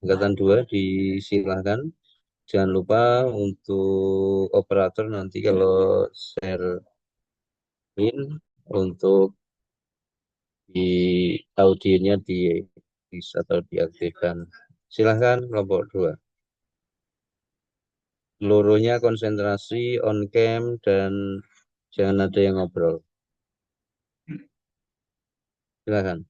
Angkatan 2 disilahkan. Jangan lupa untuk operator nanti kalau share in untuk di audionya di bisa atau diaktifkan. Silahkan kelompok 2. Seluruhnya konsentrasi on cam dan jangan ada yang ngobrol. Silahkan.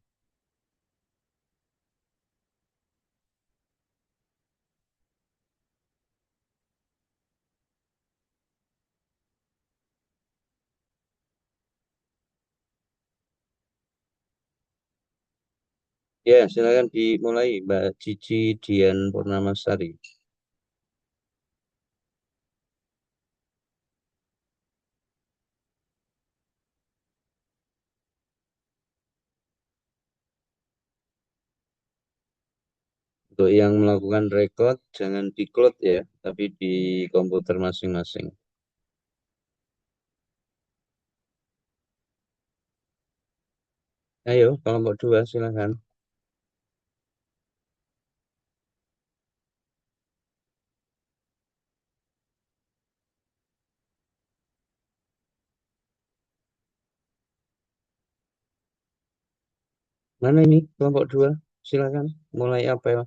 Ya, silakan dimulai Mbak Cici Dian Purnamasari. Untuk yang melakukan record, jangan di cloud ya, tapi di komputer masing-masing. Ayo, kelompok 2 silakan. Mana ini kelompok 2? Silakan, mulai apel.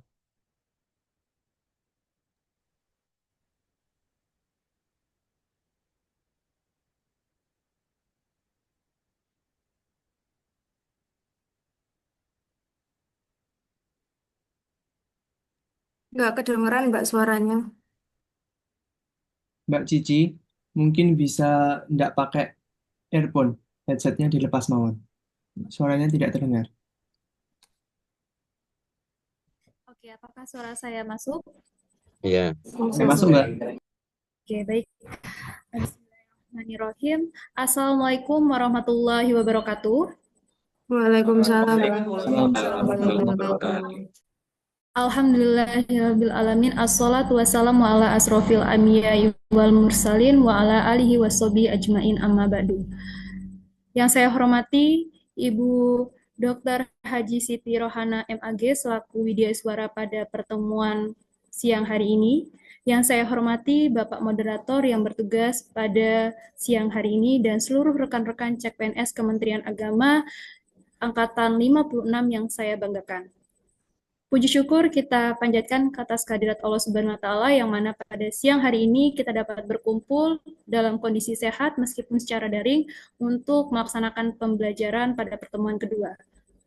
Nggak kedengeran Mbak suaranya. Mbak Cici, mungkin bisa nggak pakai earphone, headsetnya dilepas mawon. Suaranya tidak terdengar. Oke, apakah suara saya masuk? Ya, Masuk, Mbak. Oke, baik. Bismillahirrahmanirrahim. Assalamualaikum warahmatullahi wabarakatuh. Waalaikumsalam warahmatullahi wabarakatuh. Alhamdulillahirabbil alamin. Assalatu wassalamu ala asrofil anbiya'i wal mursalin wa ala alihi washabihi ajmain amma ba'du. Yang saya hormati Ibu Dr. Haji Siti Rohana MAG selaku Widya Suara pada pertemuan siang hari ini. Yang saya hormati Bapak Moderator yang bertugas pada siang hari ini dan seluruh rekan-rekan Cek PNS Kementerian Agama Angkatan 56 yang saya banggakan. Puji syukur kita panjatkan ke atas kehadirat Allah Subhanahu wa Ta'ala yang mana pada siang hari ini kita dapat berkumpul dalam kondisi sehat meskipun secara daring untuk melaksanakan pembelajaran pada pertemuan kedua.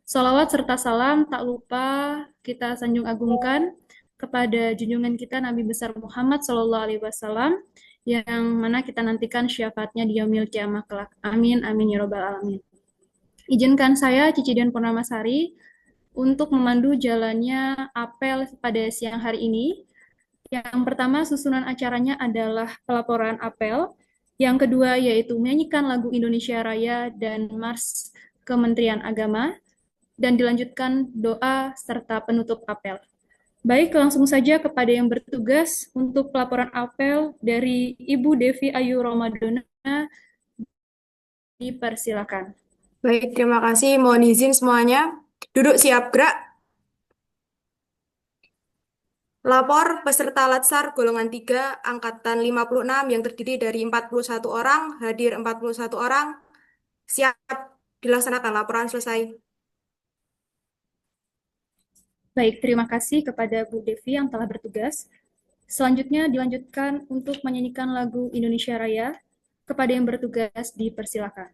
Salawat serta salam tak lupa kita sanjung agungkan kepada junjungan kita Nabi besar Muhammad Sallallahu Alaihi Wasallam yang mana kita nantikan syafaatnya di yaumil kiamah kelak. Amin, amin ya robbal alamin. Izinkan saya Cici Dian Purnamasari untuk memandu jalannya apel pada siang hari ini. Yang pertama susunan acaranya adalah pelaporan apel. Yang kedua yaitu menyanyikan lagu Indonesia Raya dan Mars Kementerian Agama. Dan dilanjutkan doa serta penutup apel. Baik, langsung saja kepada yang bertugas untuk pelaporan apel dari Ibu Devi Ayu Ramadona. Dipersilakan. Baik, terima kasih. Mohon izin semuanya. Duduk siap gerak. Lapor peserta Latsar golongan 3 angkatan 56 yang terdiri dari 41 orang, hadir 41 orang. Siap dilaksanakan, laporan selesai. Baik, terima kasih kepada Bu Devi yang telah bertugas. Selanjutnya dilanjutkan untuk menyanyikan lagu Indonesia Raya. Kepada yang bertugas dipersilakan.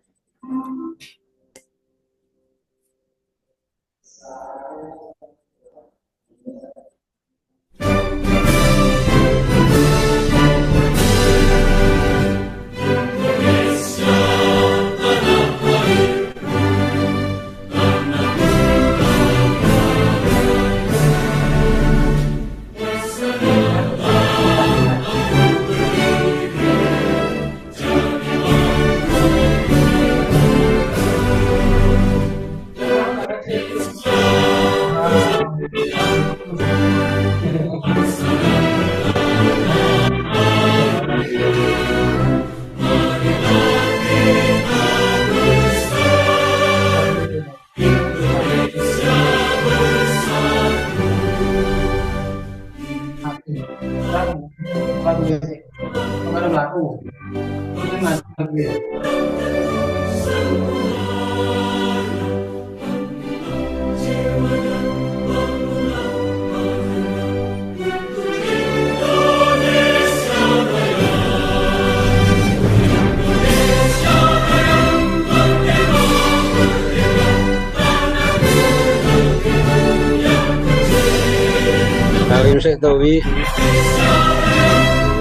Salim sik to wi.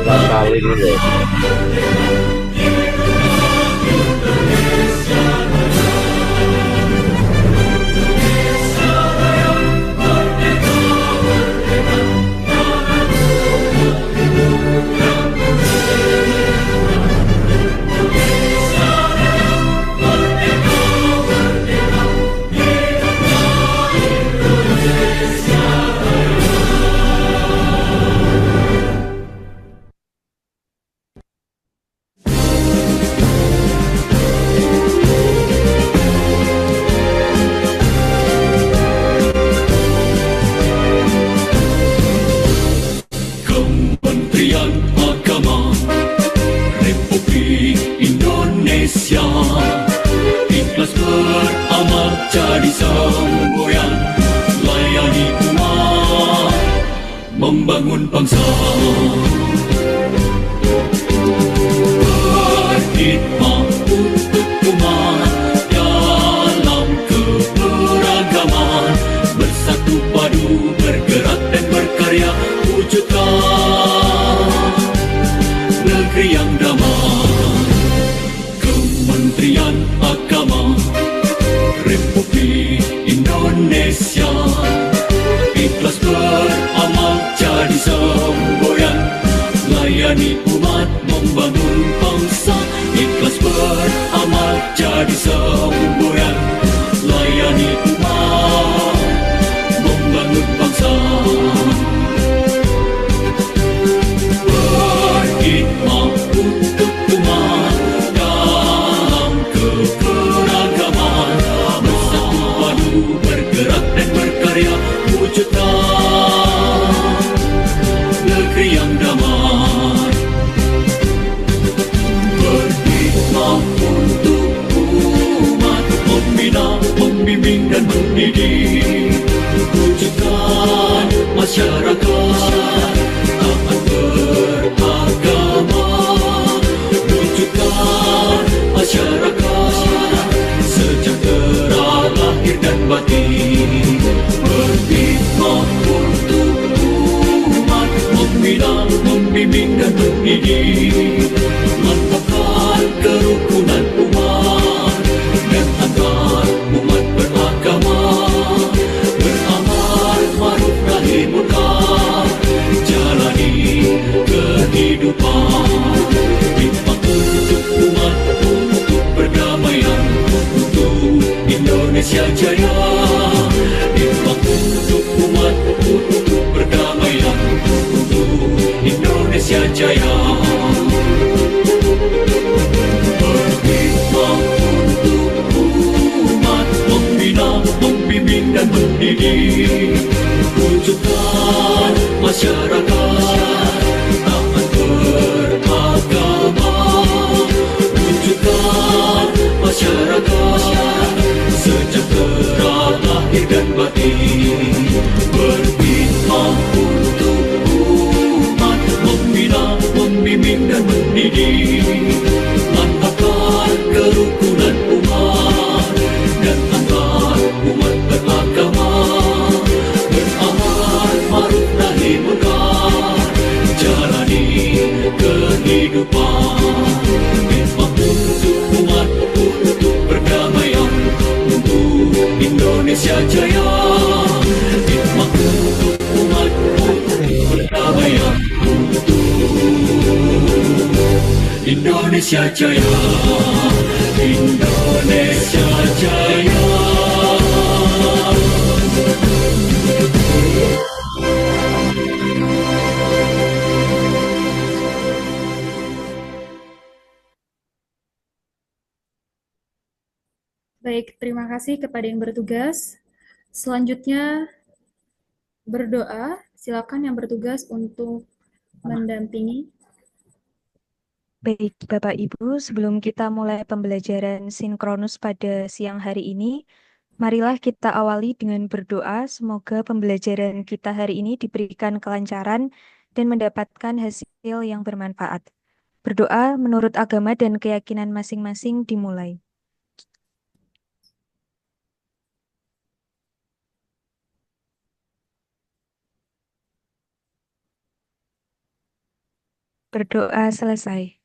Ora salim lho. Kementerian Agama Republik Indonesia ikhlas beramal jadi semboyan layani umat membangun bangsa berkhidmat untuk umat dalam keberagaman bersatu padu bergerak dan berkarya wujudkan negeri yang damai. Kementerian Agama Republik Indonesia ikhlas beramal jadi semboyan layani umat membangun bangsa ikhlas beramal jadi semboyan layani umat membangun bangsa berkhidmat untuk umat dalam keberagaman bersatu padu bergerak dan berkarya wujudkan negeri yang damai berkhidmat untuk umat membina membimbing dan mendidik wujudkan masyarakat taat beragama wujudkan masyarakat sejahtera lahir dan batin berkhidmat untuk umat membina membimbing dan mendidik mantapkan kerukunan umat dan antar umat beragama beramal ma'ruf nahi munkar jalani kehidupan khidmat untuk umat untuk perdamaian untuk Indonesia Jaya khidmat untuk umat untuk perdamaian untuk Indonesia Jaya berkhidmat untuk umat membina membimbing dan mendidik wujudkan masyarakat taat beragama wujudkan masyarakat sejahtera lahir dan batin berkhidmat untuk umat membina membimbing dan mendidik mantapkan kerukunan umat dan antar umat beragama beramal ma'ruf nahi munkar jalani kehidupan khidmat untuk umat untuk perdamaian untuk Indonesia Jaya khidmat untuk umat untuk perdamaian untuk Indonesia Jaya Indonesia Jaya. Baik, terima kasih kepada yang bertugas. Selanjutnya berdoa. Silakan yang bertugas untuk mendampingi. Baik, Bapak Ibu, sebelum kita mulai pembelajaran sinkronus pada siang hari ini, marilah kita awali dengan berdoa. Semoga pembelajaran kita hari ini diberikan kelancaran dan mendapatkan hasil yang bermanfaat. Berdoa menurut agama dan keyakinan masing-masing dimulai. Berdoa selesai.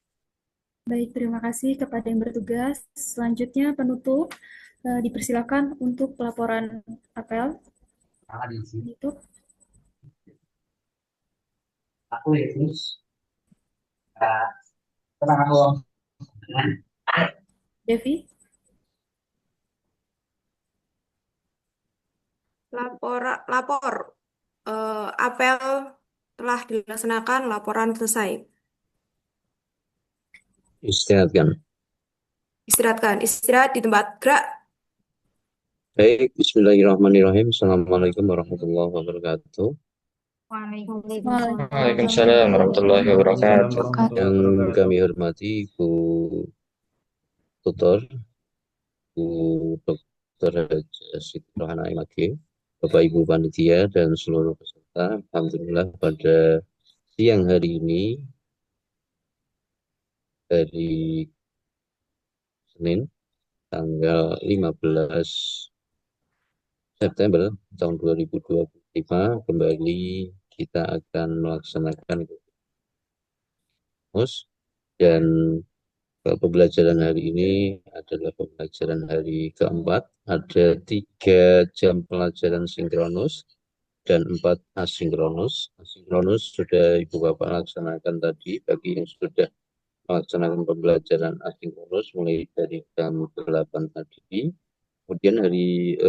Baik, terima kasih kepada yang bertugas. Selanjutnya penutup dipersilakan untuk pelaporan apel. Itu Devi. Lapor apel telah dilaksanakan, laporan selesai. Istirahatkan. Istirahat di tempat gerak. Baik, bismillahirrahmanirrahim. Assalamualaikum warahmatullahi wabarakatuh. Waalaikumsalam warahmatullahi wabarakatuh. Yang kami hormati Ibu Tutor, Bu Dr. Haja Siti Rohana MAG, Bapak Ibu Panitia, dan seluruh peserta. Alhamdulillah pada siang hari ini, dari Senin, tanggal 15 September tahun 2025, kembali kita akan melaksanakan dan pembelajaran hari ini adalah pembelajaran hari keempat. Ada 3 jam pelajaran sinkronus dan 4 asinkronus. Asinkronus sudah Ibu Bapak laksanakan tadi. Bagi yang sudah melaksanakan pembelajaran asinkronus mulai dari jam 8 tadi. Kemudian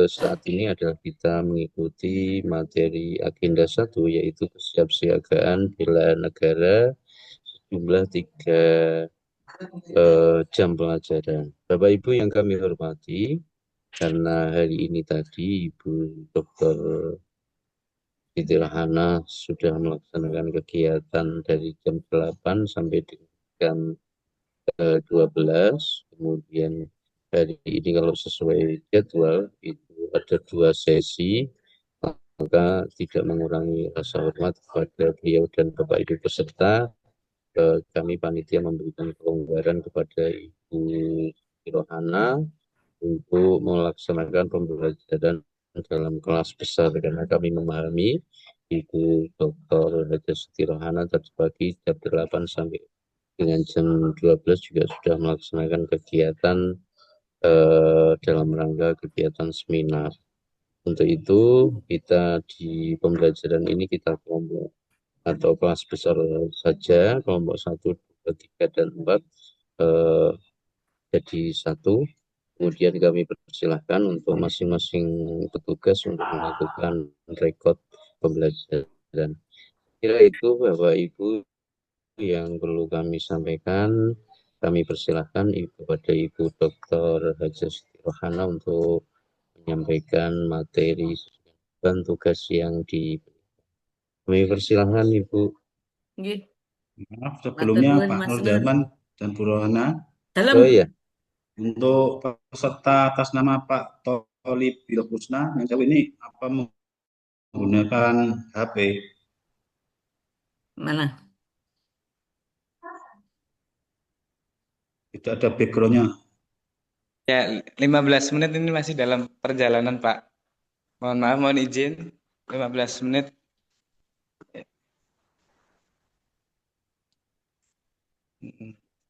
saat ini adalah kita mengikuti materi agenda 1, yaitu kesiapsiagaan bela negara, jumlah 3 jam pelajaran. Bapak Ibu yang kami hormati, karena hari ini tadi Ibu Dr. Siti Rohana sudah melaksanakan kegiatan dari jam 8 sampai dengan jam 12. Kemudian hari ini kalau sesuai jadwal itu ada 2 sesi, maka tidak mengurangi rasa hormat kepada beliau dan Bapak Ibu peserta. Kami panitia memberikan kelonggaran kepada Ibu Rohana untuk melaksanakan pembelajaran dalam kelas besar, karena kami memahami Ibu Dr. Haja Siti Rohana tadi pagi jam 8 sampai dengan jam 12 juga sudah melaksanakan kegiatan dalam rangka kegiatan seminar. Untuk itu kita di pembelajaran ini kita kelompok atau kelas besar saja, kelompok 1, 2, 3, dan 4 jadi 1. Kemudian kami persilahkan untuk masing-masing petugas untuk melakukan rekod pembelajaran. Kira itu Bapak Ibu yang perlu kami sampaikan. Kami persilahkan kepada Ibu Dr. Haja Siti Rohana untuk menyampaikan materi dan tugas yang diberikan. Kami persilahkan Ibu. Maaf, sebelumnya Pak Nurjaman dan Bu Rohana, Oh iya, untuk peserta atas nama Pak Tolib Bilhusna yang jauh ini apa menggunakan HP? Mana? Tidak ada backgroundnya. Ya, 15 menit ini masih dalam perjalanan, Pak. Mohon maaf, mohon izin. 15 menit.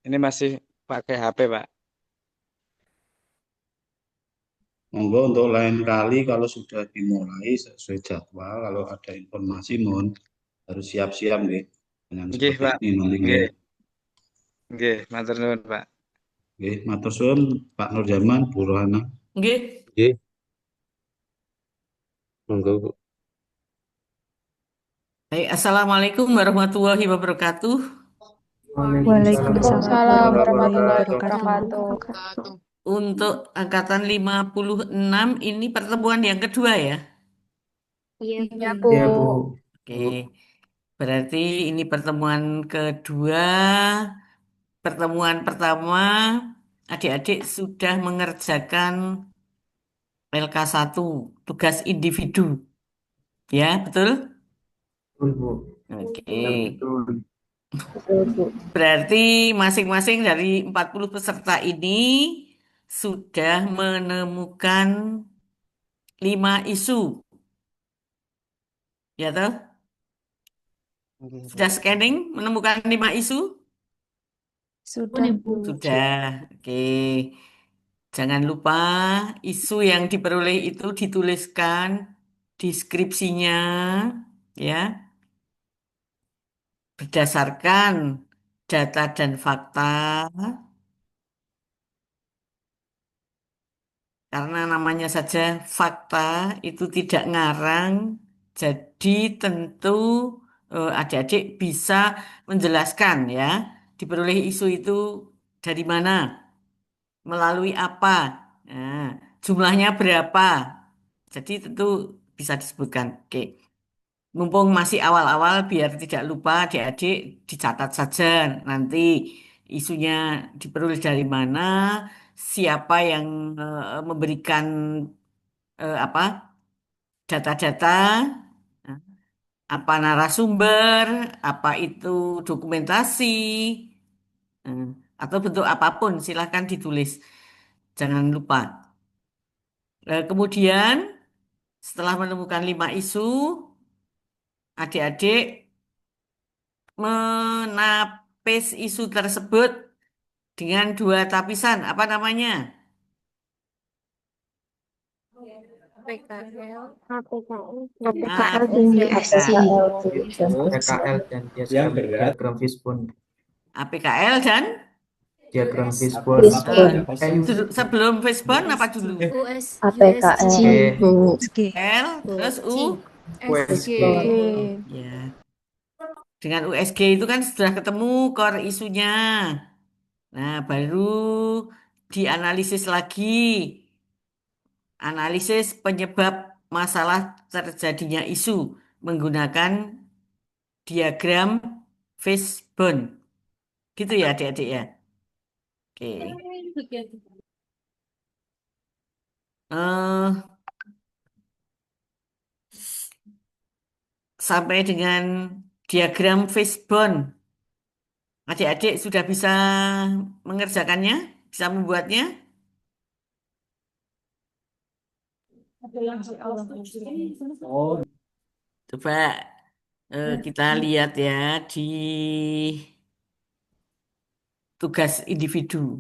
Ini masih pakai HP, Pak. Monggo untuk lain kali kalau sudah dimulai sesuai jadwal, kalau ada informasi mohon harus siap-siap nih. Dengan Nggih, seperti Pak. ini nanti. Nggih, matur nuwun, Pak. Nggih, matur suwun Pak Nurjaman, Bu Rohana. Nggih. Nggih. Monggo, Bu. Baik, Assalamualaikum warahmatullahi wabarakatuh. Waalaikumsalam warahmatullahi wabarakatuh. Untuk angkatan 56 ini pertemuan yang kedua ya? Iya, Ya, Bu. Oke. Berarti ini pertemuan kedua. Pertemuan pertama, adik-adik sudah mengerjakan LK1, tugas individu. Ya, betul? Betul, Bu. Oke. Betul. Berarti masing-masing dari 40 peserta ini sudah menemukan 5 isu. Ya toh? Sudah scanning menemukan 5 isu? Sudah, Bu. Sudah. Oke. Jangan lupa isu yang diperoleh itu dituliskan deskripsinya ya, berdasarkan data dan fakta. Karena namanya saja fakta itu tidak ngarang, jadi tentu adik-adik bisa menjelaskan ya, diperoleh isu itu dari mana, melalui apa, nah, jumlahnya berapa. Jadi tentu bisa disebutkan. Oke, mumpung masih awal-awal biar tidak lupa adik-adik dicatat saja nanti isunya diperoleh dari mana, siapa yang memberikan apa data-data, apa narasumber, apa itu dokumentasi, eh, atau bentuk apapun silahkan ditulis. Jangan lupa. Kemudian setelah menemukan 5 isu, adik-adik menapis isu tersebut dengan 2 tapisan. Apa namanya? APKL dan USG. PKL dan diagram fishbone. APKL dan Diagram fishbone. sebelum fishbone apa dulu? APKL. USG. L terus U. USG. Ya. Dengan USG itu kan sudah ketemu core isunya. Nah, baru dianalisis lagi. Analisis penyebab masalah terjadinya isu menggunakan diagram fishbone. Gitu ya adik-adik ya. Oke. Sampai dengan diagram fishbone. Adik-adik sudah bisa mengerjakannya? Bisa membuatnya? Coba kita lihat ya di tugas individu.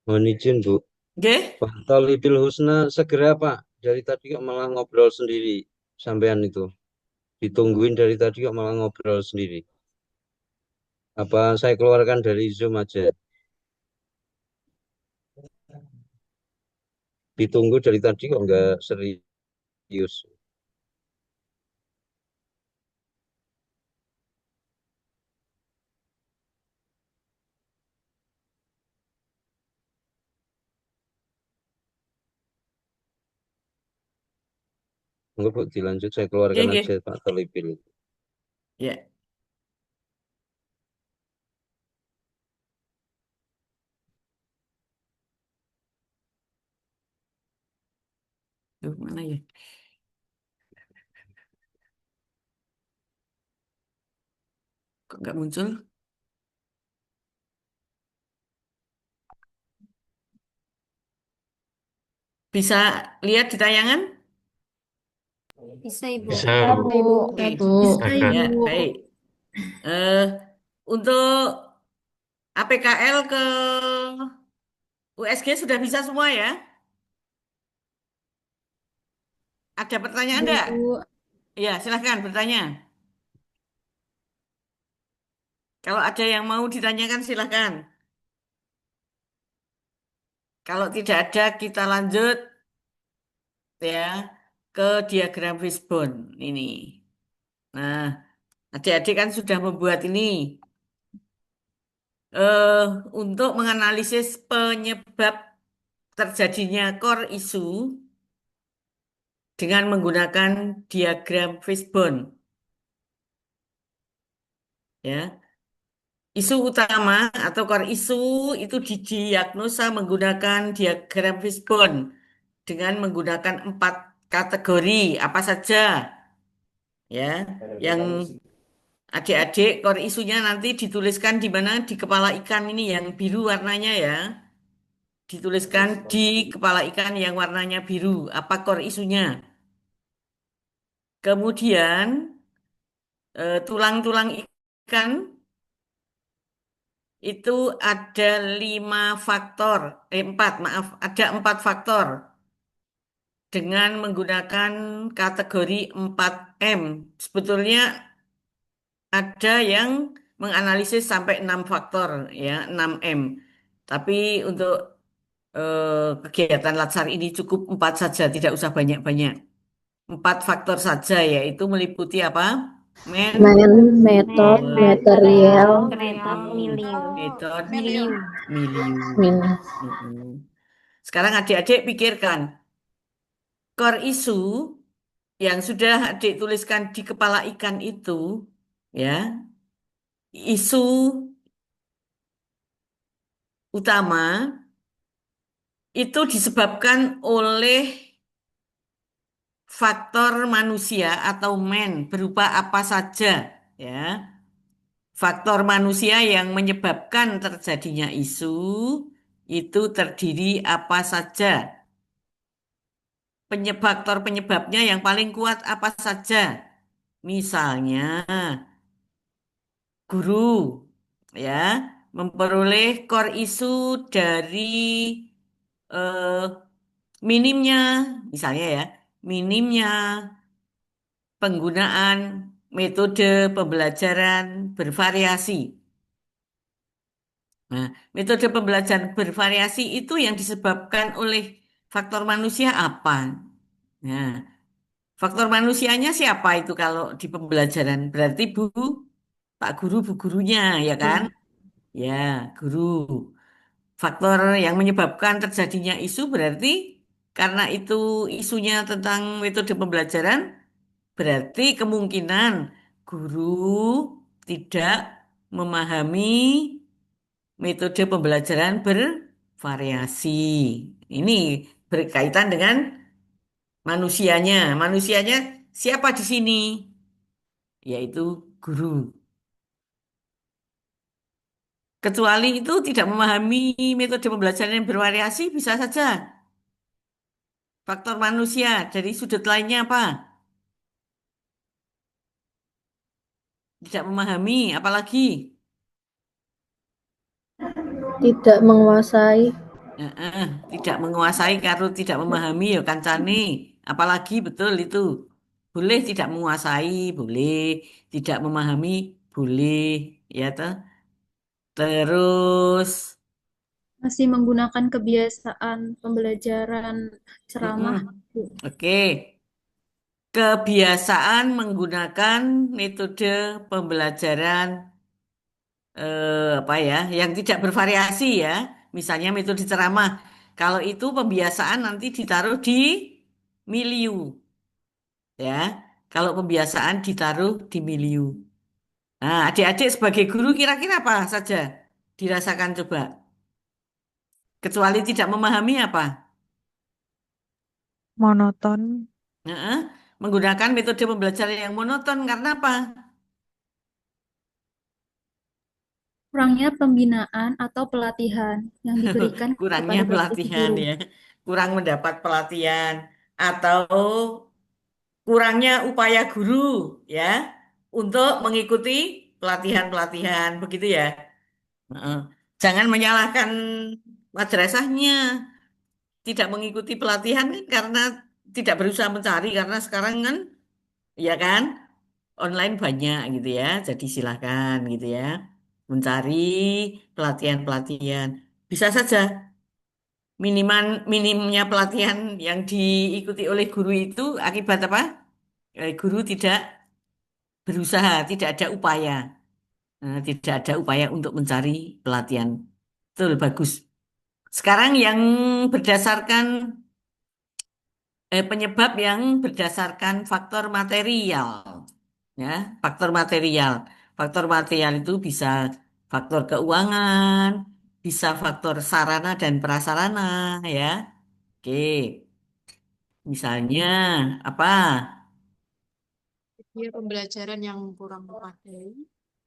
Mohon izin, Bu. Oke? Pak Tolipil Husna segera, Pak. Dari tadi kok malah ngobrol sendiri. Sampean itu. Ditungguin dari tadi kok malah ngobrol sendiri. Apa saya keluarkan dari Zoom aja? Ditunggu dari tadi kok nggak serius. Enggak, Bu, dilanjut. Saya keluarkan Oke, aja Pak Tolipil. ya. Tuh, mana ya? Kok nggak muncul? Bisa lihat di tayangan? Bisa, Ibu. Bisa, Ibu. Oke. Bisa, silakan. Ya, Ibu. baik. Eh, untuk APKL ke USG sudah bisa semua ya? Ada pertanyaan enggak? Bu. Ya, silahkan bertanya. Kalau ada yang mau ditanyakan silahkan. Kalau tidak ada, kita lanjut ya ke diagram fishbone ini. Nah, adik-adik kan sudah membuat ini eh untuk menganalisis penyebab terjadinya core isu dengan menggunakan diagram fishbone. Ya, isu utama atau core isu itu didiagnosa menggunakan diagram fishbone dengan menggunakan 4 kategori apa saja ya yang adik-adik core isunya nanti dituliskan di mana di kepala ikan ini yang biru warnanya ya dituliskan di kepala ikan yang warnanya biru apa core isunya kemudian tulang-tulang ikan itu ada 5 faktor 4 maaf ada 4 faktor dengan menggunakan kategori 4M. Sebetulnya ada yang menganalisis sampai 6 faktor, ya, 6M. Tapi untuk kegiatan Latsar ini cukup 4 saja, tidak usah banyak-banyak. 4 faktor saja, yaitu meliputi apa? Metode, Material, material, metode, milieu. Metode, Milieu. milieu. min. Sekarang adik-adik pikirkan, core isu yang sudah adik tuliskan di kepala ikan itu, ya, isu utama itu disebabkan oleh faktor manusia atau man berupa apa saja, ya. Faktor manusia yang menyebabkan terjadinya isu itu terdiri apa saja. Faktor penyebabnya yang paling kuat apa saja. Misalnya guru ya memperoleh core isu dari eh, minimnya misalnya ya minimnya penggunaan metode pembelajaran bervariasi. Nah, metode pembelajaran bervariasi itu yang disebabkan oleh faktor manusia apa? Nah, faktor manusianya siapa itu kalau di pembelajaran? Berarti Pak Guru, Bu Gurunya, ya kan? Ya, guru. Faktor yang menyebabkan terjadinya isu berarti karena itu isunya tentang metode pembelajaran, berarti kemungkinan guru tidak memahami metode pembelajaran bervariasi. Ini berkaitan dengan manusianya. Manusianya siapa di sini? Yaitu guru. Kecuali itu tidak memahami metode pembelajaran yang bervariasi, bisa saja. Faktor manusia dari sudut lainnya apa? Tidak memahami, apalagi Tidak menguasai, tidak menguasai karena tidak memahami ya kancane. Apalagi betul itu. Boleh tidak menguasai, boleh tidak memahami, boleh ya toh. Terus Masih menggunakan kebiasaan pembelajaran ceramah. Oke. Kebiasaan menggunakan metode pembelajaran apa ya, yang tidak bervariasi ya. Misalnya metode ceramah. Kalau itu pembiasaan nanti ditaruh di milieu ya. Kalau pembiasaan ditaruh di milieu. Nah, adik-adik sebagai guru kira-kira apa saja dirasakan coba? Kecuali tidak memahami apa? Monoton, Heeh. Menggunakan metode pembelajaran yang monoton karena apa? Kurangnya pembinaan atau pelatihan yang diberikan Kurangnya kepada bapak ibu pelatihan guru. ya. kurang mendapat pelatihan, atau kurangnya upaya guru ya untuk mengikuti pelatihan-pelatihan, begitu ya. Heeh. Jangan menyalahkan madrasahnya tidak mengikuti pelatihan kan karena tidak berusaha mencari karena sekarang kan ya kan online banyak gitu ya. Jadi silahkan gitu ya mencari pelatihan-pelatihan. Bisa saja minimnya pelatihan yang diikuti oleh guru itu akibat apa? Guru tidak berusaha, tidak ada upaya. Tidak ada upaya untuk mencari pelatihan. Betul, bagus. Sekarang yang berdasarkan penyebab yang berdasarkan faktor material, ya, faktor material. Faktor material itu bisa faktor keuangan, bisa faktor sarana dan prasarana, ya. Oke, misalnya apa? Media pembelajaran yang kurang memadai.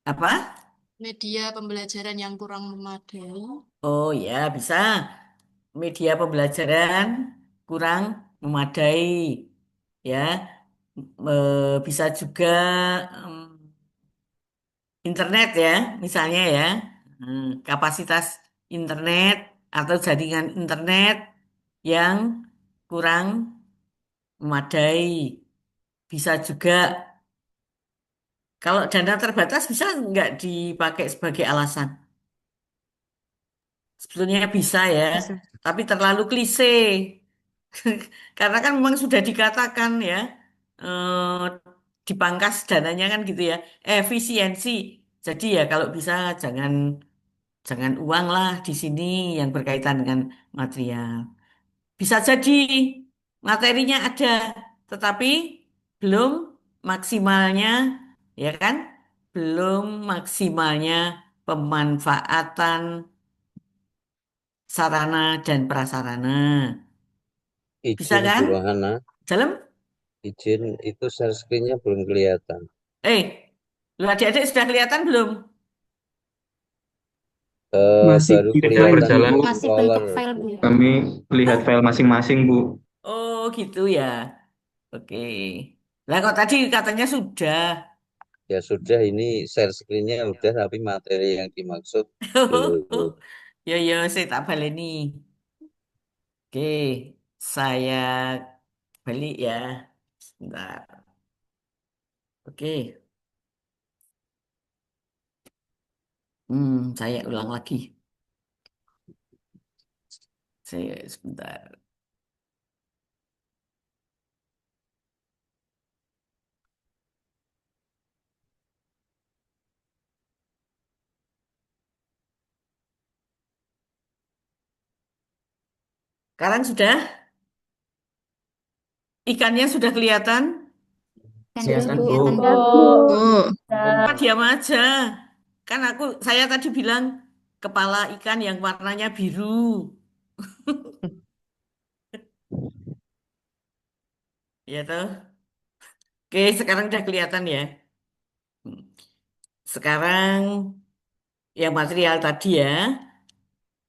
Apa? Media pembelajaran yang kurang memadai. Oh ya, bisa. Media pembelajaran kurang memadai, ya. Bisa juga em, internet ya, misalnya ya. Kapasitas internet atau jaringan internet yang kurang memadai. Bisa juga kalau dana terbatas bisa nggak dipakai sebagai alasan? Sebetulnya bisa ya, Bisa. tapi terlalu klise. Karena kan memang sudah dikatakan ya, eh, dipangkas dananya kan gitu ya, efisiensi. Jadi ya kalau bisa jangan jangan uang lah di sini yang berkaitan dengan material. Bisa jadi materinya ada, tetapi belum maksimalnya, ya kan? Belum maksimalnya pemanfaatan sarana dan prasarana. Bisa Izin kan? Bu Rohana, Dalam? izin itu share screen-nya belum kelihatan. Eh, lu adik-adik sudah kelihatan belum? Masih Baru kita Sedang kelihatan berjalan, full Bu. Masih color. bentuk file, Bu. Kami lihat file masing-masing, Bu. Oh, gitu ya. Oke. Lah kok tadi katanya sudah. Ya sudah, ini share screen-nya udah, tapi materi yang dimaksud belum. Ya, ya, saya tak baleni. Oke, saya balik ya. Sebentar. Oke, saya ulang lagi. Saya sebentar. Sekarang sudah? Ikannya sudah kelihatan? Kelihatan, Bu. Kelihatan, Bu. Apa diam aja? Kan saya tadi bilang kepala ikan yang warnanya biru. Ya toh? Oke, sekarang udah kelihatan ya. Sekarang yang material tadi ya.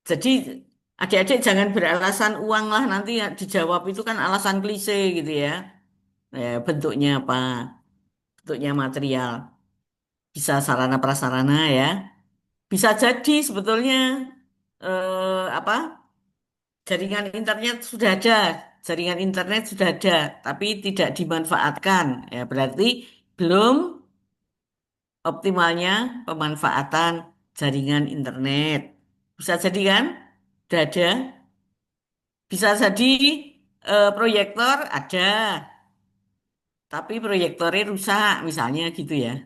Jadi adik-adik jangan beralasan uang lah nanti ya dijawab itu kan alasan klise gitu ya. Bentuknya apa? Bentuknya material. Bisa sarana prasarana ya. Bisa jadi sebetulnya apa? Jaringan internet sudah ada, jaringan internet sudah ada, tapi tidak dimanfaatkan. Ya, berarti belum optimalnya pemanfaatan jaringan internet. Bisa jadi kan? Sudah ada. Bisa jadi proyektor ada, tapi proyektornya rusak, misalnya gitu ya.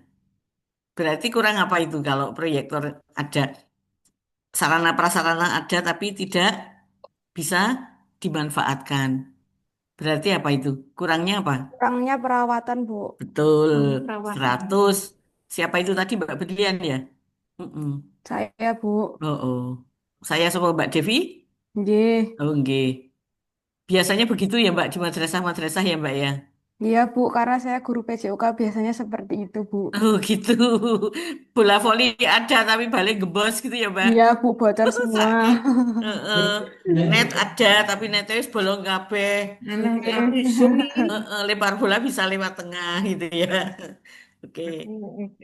Berarti kurang apa itu kalau proyektor ada, sarana prasarana ada, tapi tidak bisa dimanfaatkan. Berarti apa itu? Kurangnya apa? Kurangnya perawatan, Bu. Betul, Perawatan. 100. Siapa itu tadi Mbak Berlian ya? Mm-mm. Saya, Bu. Oh, oh. Saya sama Mbak Devi? Nggih. Oh, enggak. Biasanya begitu ya Mbak di madrasah-madrasah ya Mbak ya? Iya, Bu, karena saya guru PJOK biasanya seperti itu, Bu. Oh gitu. Bola voli ada tapi balik gembos gitu ya, Mbak. Iya, Bu, bocor semua. Saking net ada tapi netnya wis bolong kabeh. Alah, Iya. aku Zoom ini. Lempar bola bisa lewat tengah gitu ya. Oke.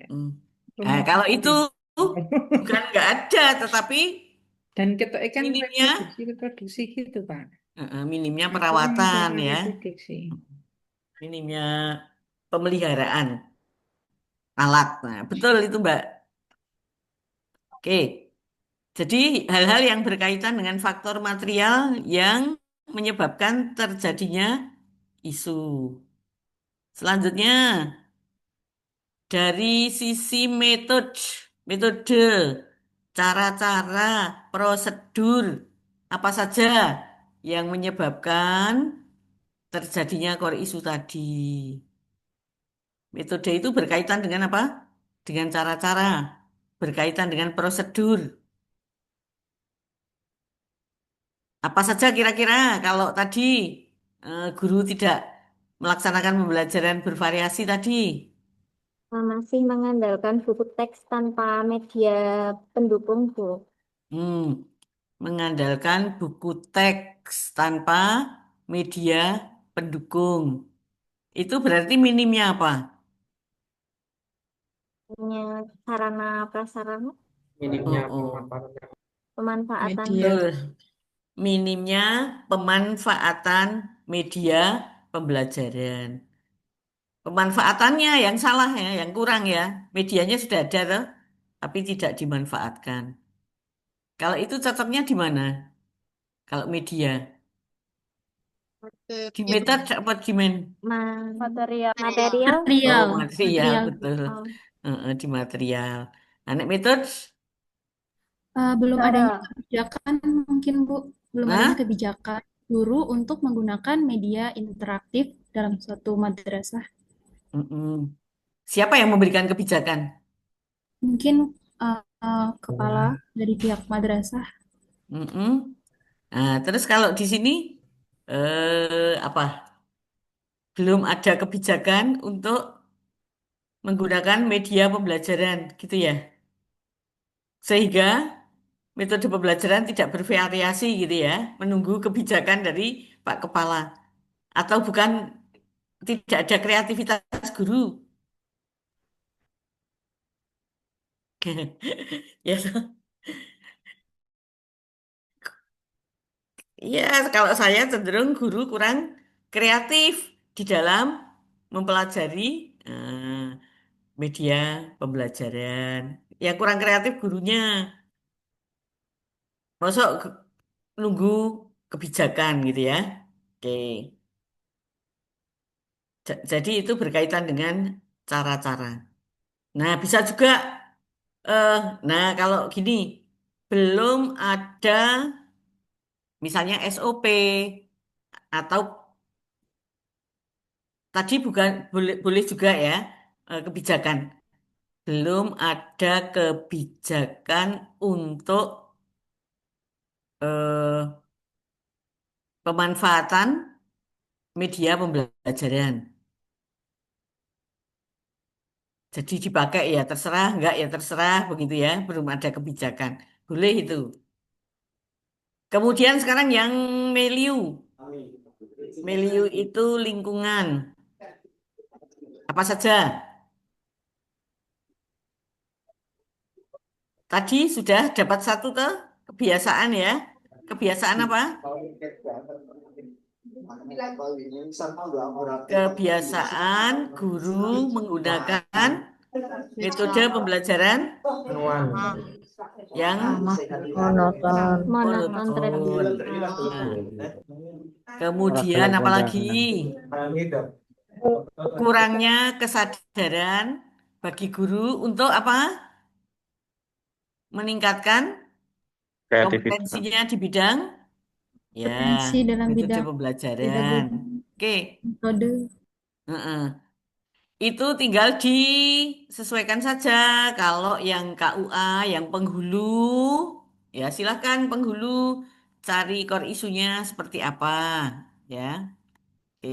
Hmm. Nah, Rumah kalau itu sakit. bukan nggak ada, tetapi Dan ketok ikan minimnya reproduksi gitu, Pak. minimnya Aku kan perawatan cara ya, reproduksi. minimnya pemeliharaan alat. Nah, betul itu Mbak. Oke. Jadi hal-hal yang berkaitan dengan faktor material yang menyebabkan terjadinya isu. Selanjutnya, dari sisi metode, cara-cara, prosedur, apa saja yang menyebabkan terjadinya core isu tadi. Metode itu berkaitan dengan apa? Dengan cara-cara, berkaitan dengan prosedur. Apa saja kira-kira kalau tadi guru tidak melaksanakan pembelajaran bervariasi tadi? Masih mengandalkan buku teks tanpa media pendukung, Bu. Hmm, mengandalkan buku teks tanpa media pendukung. Itu berarti minimnya apa? Punya sarana prasarana Minimnya Oh, pemanfaatan. media. betul. Minimnya pemanfaatan media pembelajaran. Pemanfaatannya yang salah ya, yang kurang ya. Medianya sudah ada toh, tapi tidak dimanfaatkan. Kalau itu cocoknya di mana? Kalau media, di meter apa di men? Material. Material. Oh, Material, material material. betul. Oh. Di material. Anak metode? Belum adanya Cara. kebijakan mungkin Bu, belum adanya Nah, kebijakan guru untuk menggunakan media interaktif dalam suatu madrasah. siapa yang memberikan kebijakan? Mungkin kepala dari pihak madrasah. Mm-mm. Nah, terus kalau di sini apa? Belum ada kebijakan untuk menggunakan media pembelajaran, gitu ya. Sehingga metode pembelajaran tidak bervariasi gitu ya, menunggu kebijakan dari Pak Kepala. Atau bukan tidak ada kreativitas guru. Ya, iya, kalau saya cenderung guru kurang kreatif di dalam mempelajari media pembelajaran. Ya kurang kreatif gurunya. Masuk nunggu kebijakan gitu ya. Oke. Jadi itu berkaitan dengan cara-cara. Nah, bisa juga eh nah kalau gini belum ada misalnya SOP atau tadi bukan boleh boleh juga ya kebijakan. Belum ada kebijakan untuk eh, pemanfaatan media pembelajaran. Jadi dipakai ya terserah, enggak ya terserah begitu ya. Belum ada kebijakan. Boleh itu. Kemudian sekarang yang Meliu. Meliu itu lingkungan. Apa saja? Tadi sudah dapat satu ke kebiasaan ya. Kebiasaan apa? Kebiasaan guru menggunakan metode pembelajaran yang Monoton. Monoton monoton. tradisional. Nah, kemudian apalagi kurangnya kesadaran bagi guru untuk apa? Meningkatkan Kreativitas. kompetensinya di bidang ya Potensi dalam metode bidang pembelajaran. pedagogi, Oke, metode. heeh. Itu tinggal disesuaikan saja. Kalau yang KUA, yang penghulu, ya silahkan penghulu cari core isunya seperti apa, ya. Oke.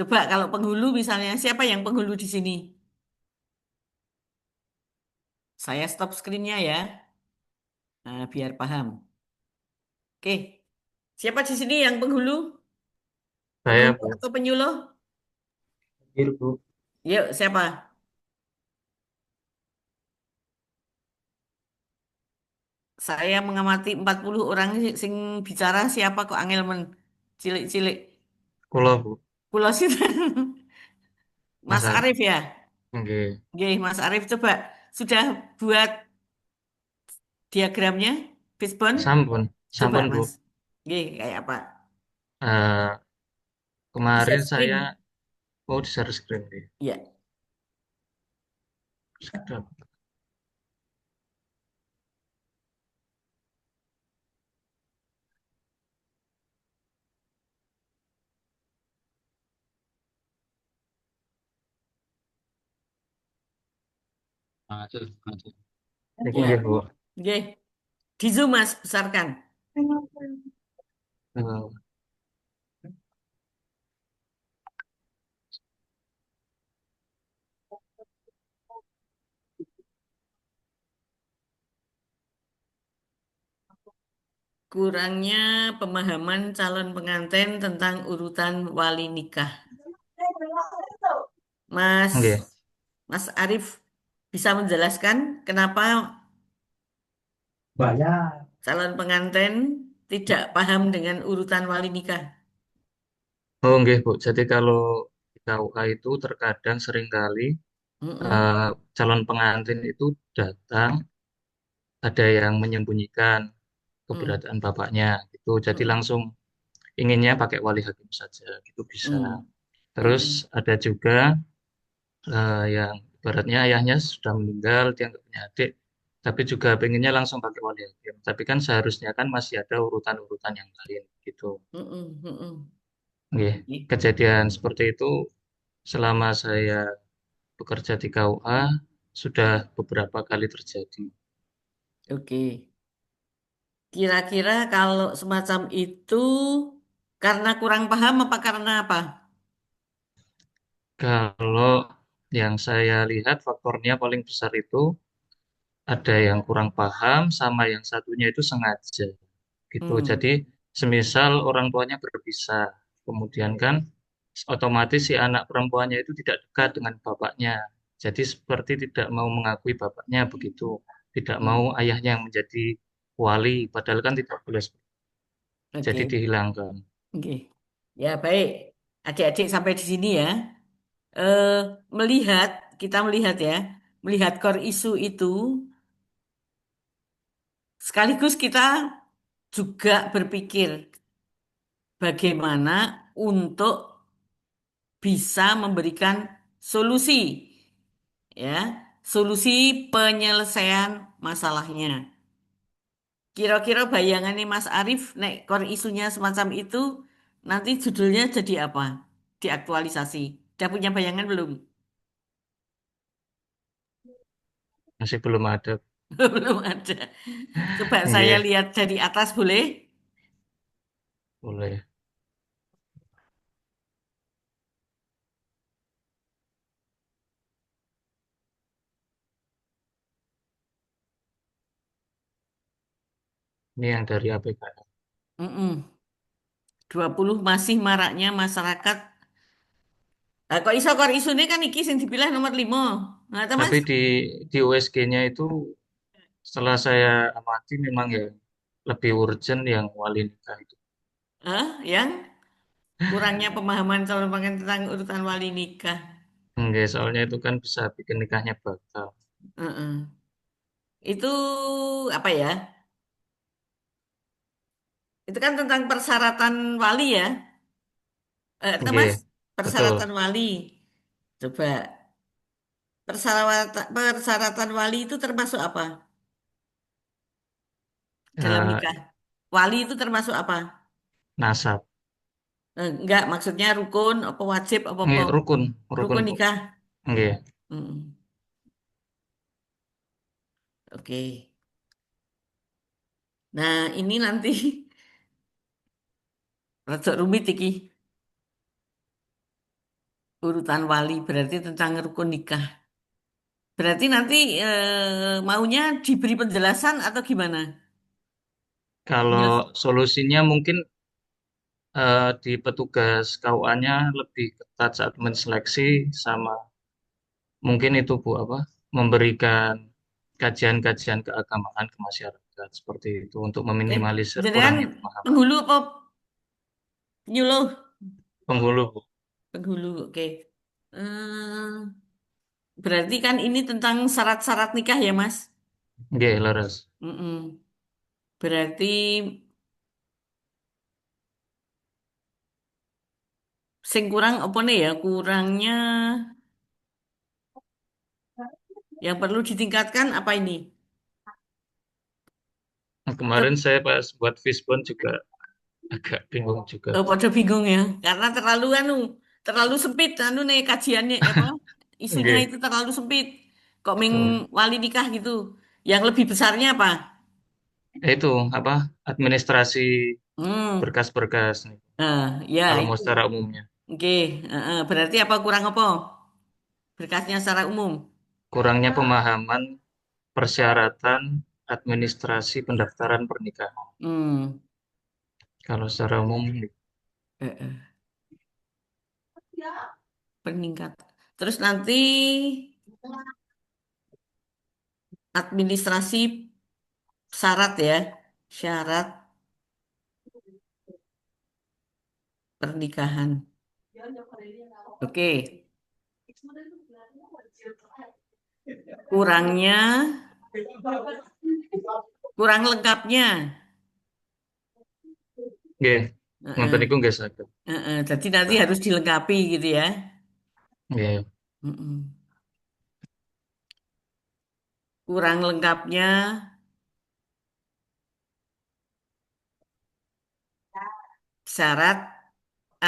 Coba kalau penghulu misalnya, siapa yang penghulu di sini? Saya stop screen-nya ya. Nah, biar paham. Oke, siapa di sini yang penghulu? Saya, Penghulu Bu. atau penyuluh? Bu. Yuk, siapa? Saya mengamati 40 orang sing bicara siapa kok angel men cilik-cilik. Kula, Bu. Kulo sih. Mas Mas Arif ya? Nggih. Oke, Mas Arif coba sudah buat diagramnya, Fishbone? Sampun, Coba sampun, Bu. Mas. Oke, kayak apa? Eh, Di kemarin share saya screen. di share screen nih. Iya. Sudah. Maju, maju. Niki Ya. nggih, Bu. Oke. Di Zoom Mas, besarkan. Eh, Kurangnya pemahaman calon pengantin tentang urutan wali nikah. Mas nggih. Mas Arif bisa menjelaskan kenapa calon pengantin tidak paham dengan urutan wali nikah? Oh, nggih, Bu. Jadi kalau di KUA itu terkadang seringkali Mm-mm. calon pengantin itu datang, ada yang menyembunyikan Mm. keberadaan bapaknya gitu. Jadi Mm-mm. langsung inginnya pakai wali hakim saja, gitu bisa. Mm. Terus Mm-mm. ada juga yang ibaratnya ayahnya sudah meninggal, dia nggak punya adik, tapi juga pengennya langsung pakai wali hakim. Tapi kan seharusnya kan masih ada urutan-urutan yang lain gitu. Mm-mm. Mm-mm. Nggih. Ih, Kejadian seperti itu selama saya bekerja di KUA sudah beberapa kali terjadi. Oke. Kira-kira kalau semacam itu karena kurang paham apa karena apa? Kalau yang saya lihat faktornya paling besar itu ada yang kurang paham sama yang satunya itu sengaja gitu. Hmm. Jadi semisal orang tuanya berpisah, kemudian kan otomatis si anak perempuannya itu tidak dekat dengan bapaknya. Jadi seperti tidak mau mengakui bapaknya begitu, tidak mau Hmm. ayahnya yang menjadi wali, padahal kan tidak boleh jadi Oke. dihilangkan. Oke. Ya, baik. Adik-adik sampai di sini ya. Eh, melihat, kita melihat ya, melihat core isu itu, sekaligus kita juga berpikir bagaimana untuk bisa memberikan solusi, ya, solusi penyelesaian masalahnya. Kira-kira bayangannya Mas Arif, nek core isunya semacam itu, nanti judulnya jadi apa? Diaktualisasi. Udah punya bayangan belum? Masih belum ada. Belum ada. Coba saya Nggih, lihat dari atas boleh? boleh. Ini yang dari APKN. Mm-mm. 20 masih maraknya masyarakat. Kok isu ini kan iki sing dipilih nomor 5. Nah, itu Mas. Tapi di USG-nya itu setelah saya amati memang ya lebih urgent yang wali nikah itu. Yang kurangnya pemahaman calon pengantin tentang urutan wali nikah. Enggak, soalnya itu kan bisa bikin nikahnya batal. Heeh. Itu apa ya? Itu kan tentang persyaratan wali ya. Itu Mas, Enggak, betul. persyaratan wali. Coba persyaratan wali itu termasuk apa dalam Eh, nikah? Wali itu termasuk apa? nasab. Enggak, maksudnya rukun, apa wajib, apa Enggak, rukun, rukun, rukun Bu. nikah. Enggak. Mm, oke. Nah, ini nanti rada rumit iki. urutan wali berarti tentang rukun nikah. Berarti nanti maunya diberi penjelasan atau gimana? Kalau Penjelas- solusinya mungkin di petugas KUA-nya lebih ketat saat menseleksi sama mungkin itu Bu apa memberikan kajian-kajian keagamaan ke masyarakat seperti itu untuk meminimalisir Jenengan kurangnya pemahaman penghulu apa nyuluh? penghulu Bu. Penghulu, oke. Eh, berarti kan ini tentang syarat-syarat nikah ya, Mas? Nggih, leres. Mm-mm. Berarti sing kurang apa nih ya? Kurangnya yang perlu ditingkatkan apa ini? Nah, kemarin saya pas buat Fishbone juga agak bingung juga. Oh, pada bingung ya, karena terlalu sempit anu nih kajiannya apa? Isunya Nggih, itu terlalu sempit. Kok ming betul. wali nikah gitu. Yang lebih besarnya apa? Itu apa administrasi Hmm. berkas-berkas nih, Ya kalau mau itu. secara umumnya. Oke, berarti apa kurang apa? Berkasnya secara umum. Kurangnya pemahaman persyaratan administrasi pendaftaran pernikahan. Hmm. Kalau secara umum, Eh, eh. Peningkat. Terus nanti administrasi syarat ya, syarat pernikahan. Oke, kurangnya, kurang lengkapnya. nggih, Heeh, nonton niku nggih saged. Jadi nanti harus dilengkapi gitu ya. Nggih, Mm-mm. Kurang lengkapnya syarat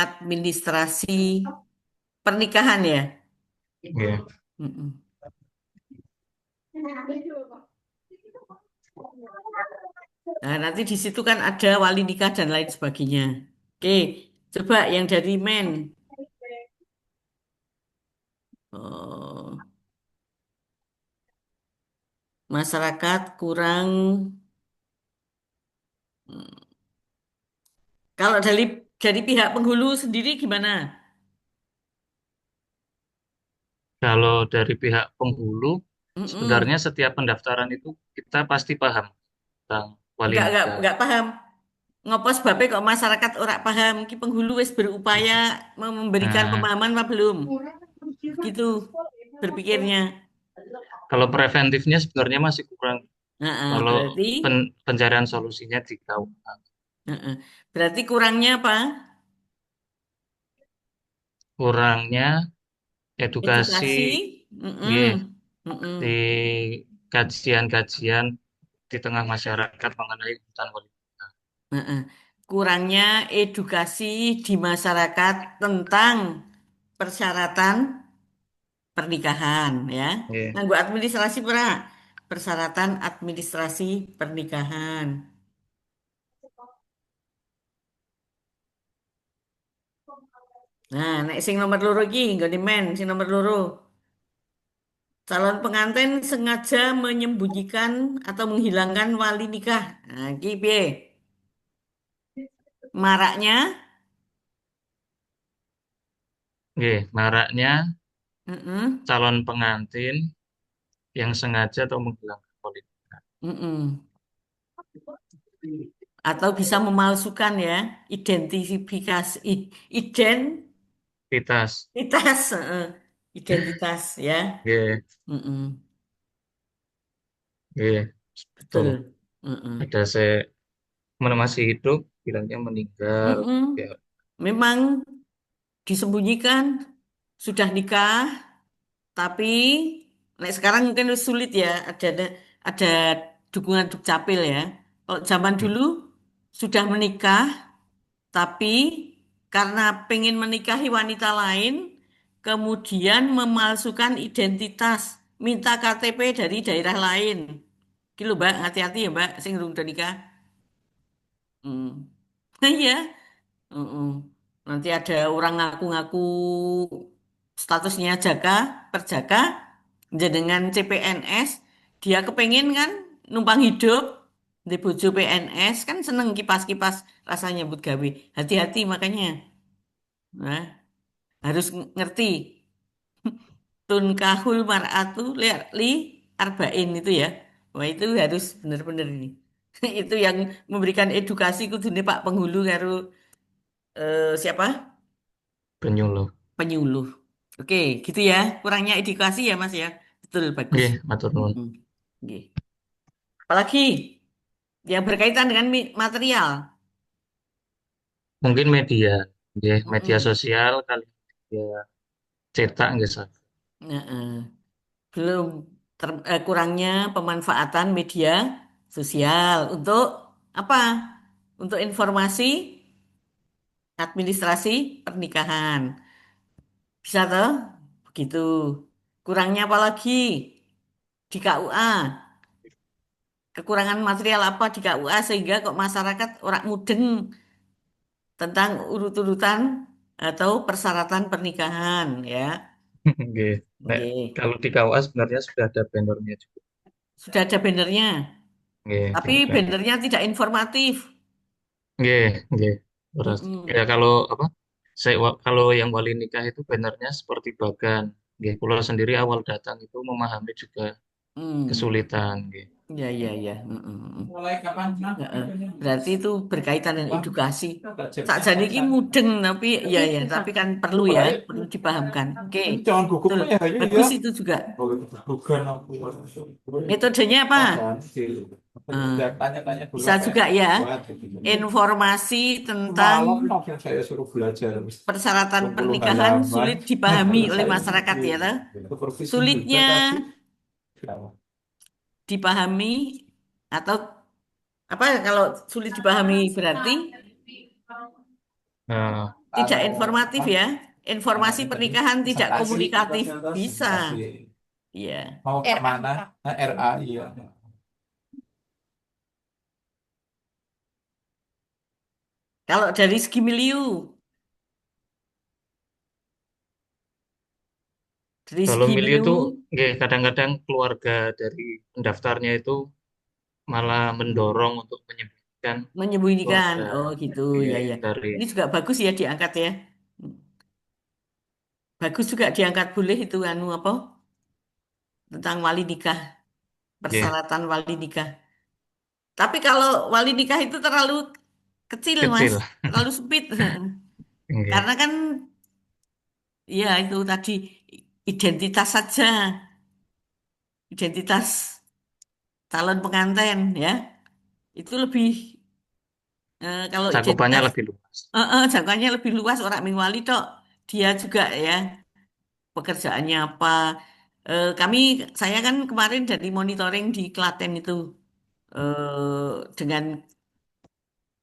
administrasi pernikahan ya. nggih. Mm-mm. Nah, nanti di situ kan ada wali nikah dan lain sebagainya. Oke, coba yang dari men. Oh, masyarakat kurang. Hmm, kalau dari pihak penghulu sendiri gimana? Kalau dari pihak penghulu, Mm-mm. sebenarnya setiap pendaftaran itu kita pasti paham tentang wali nikah. Enggak paham. Ngopo sebabnya kok masyarakat ora paham? Ki penghulu wis berupaya memberikan Nah, pemahaman apa belum? Gitu berpikirnya. kalau preventifnya sebenarnya masih kurang. Kalau Berarti, pencarian solusinya di KUA. heeh. Berarti kurangnya apa? Kurangnya edukasi, Edukasi. nggih, Mm-mm. di Mm-mm. kajian-kajian di tengah masyarakat mengenai hutan wali nikah. Heeh. Kurangnya edukasi di masyarakat tentang persyaratan pernikahan ya. Nggih. Nganggo administrasi pernah persyaratan administrasi pernikahan. Nah, nek sing nomor loro iki nggone men sing nomor loro. Calon pengantin sengaja menyembunyikan atau menghilangkan wali nikah. Nah, iki piye? Maraknya, Nggih, maraknya mm-mm, calon pengantin yang sengaja atau menghilangkan wali nikah. mm-mm. Atau bisa memalsukan ya, identifikasi, identitas, Identitas. identitas ya. Nggih, Mm-mm. nggih, betul. Betul. Mm-mm. Ada saya masih hidup, bilangnya meninggal. Mm-mm. Ya, Memang disembunyikan sudah nikah, tapi sekarang mungkin sulit ya, ada dukungan dukcapil ya. Kalau zaman hmm, dulu sudah menikah, tapi karena pengen menikahi wanita lain, kemudian memalsukan identitas, minta KTP dari daerah lain. Gitu Mbak, hati-hati ya Mbak, sing urung udah nikah. Hmm. Iya. Mm-mm. Nanti ada orang ngaku-ngaku statusnya perjaka, jenengan CPNS, dia kepengen kan numpang hidup di bojo PNS kan seneng kipas-kipas rasanya nyambut gawe. Hati-hati makanya. Nah, harus ngerti tunkahul mar'atu li arba'in itu ya. Wah, itu harus benar-benar ini. Itu yang memberikan edukasi kudune Pak Penghulu karo siapa? Penyuluh. Penyuluh. Oke, gitu ya. Kurangnya edukasi ya, Mas ya. Betul, bagus. Nggih, matur nuwun. Mm-mm. Oke. Apalagi yang berkaitan dengan material. Mungkin media, nggih, media Mm-mm. sosial kali media cetak nggih Saf. Nah, belum kurangnya pemanfaatan media sosial untuk apa? Untuk informasi administrasi pernikahan. Bisa toh? Begitu. Kurangnya apa lagi? Di KUA. Kekurangan material apa di KUA sehingga kok masyarakat orang mudeng tentang urut-urutan atau persyaratan pernikahan ya. Nggih. Nek Oke. kalau di KUA sebenarnya sudah ada bannernya juga. Sudah ada bannernya, Nggih, tapi sudah. bannernya tidak informatif. Nggih, nggih. Terus ya Mm-mm. kalau apa? Kalau yang wali nikah itu bannernya seperti bagan. Nggih, kula sendiri awal datang itu memahami juga Hmm. kesulitan nggih. Ya, ya, ya. Mm-mm. Heeh. Berarti itu berkaitan dengan edukasi. Sakjane iki mudeng tapi ya ya, tapi kan perlu ya, perlu dipahamkan. Oke, betul. Bagus itu juga. Metodenya apa? Eh, bisa juga ya. Informasi tentang persyaratan pernikahan sulit dipahami oleh masyarakat ya, toh? Sulitnya dipahami atau apa kalau sulit dipahami berarti Nah, tidak informatif ya. Informasi pernikahan tidak komunikatif bisa. Iya. Kalau dari segi milieu, dari kalau segi milih milieu itu nggih kadang-kadang keluarga dari pendaftarnya itu malah mendorong untuk menyembunyikan menyembunyikan. keluarga Oh gitu ya nggih, ya. dari Ini juga bagus ya diangkat ya. Bagus juga diangkat boleh itu anu apa tentang wali nikah, nggih, persyaratan wali nikah. Tapi kalau wali nikah itu terlalu kecil, Mas, kecil. terlalu sempit. Nggih. Karena kan ya itu tadi identitas saja, identitas calon pengantin ya. Itu lebih kalau Cakupannya identitas lebih luas. jangkauannya lebih luas orang Mingwali tok. Dia juga ya pekerjaannya apa. Kami saya kan kemarin dari monitoring di Klaten itu dengan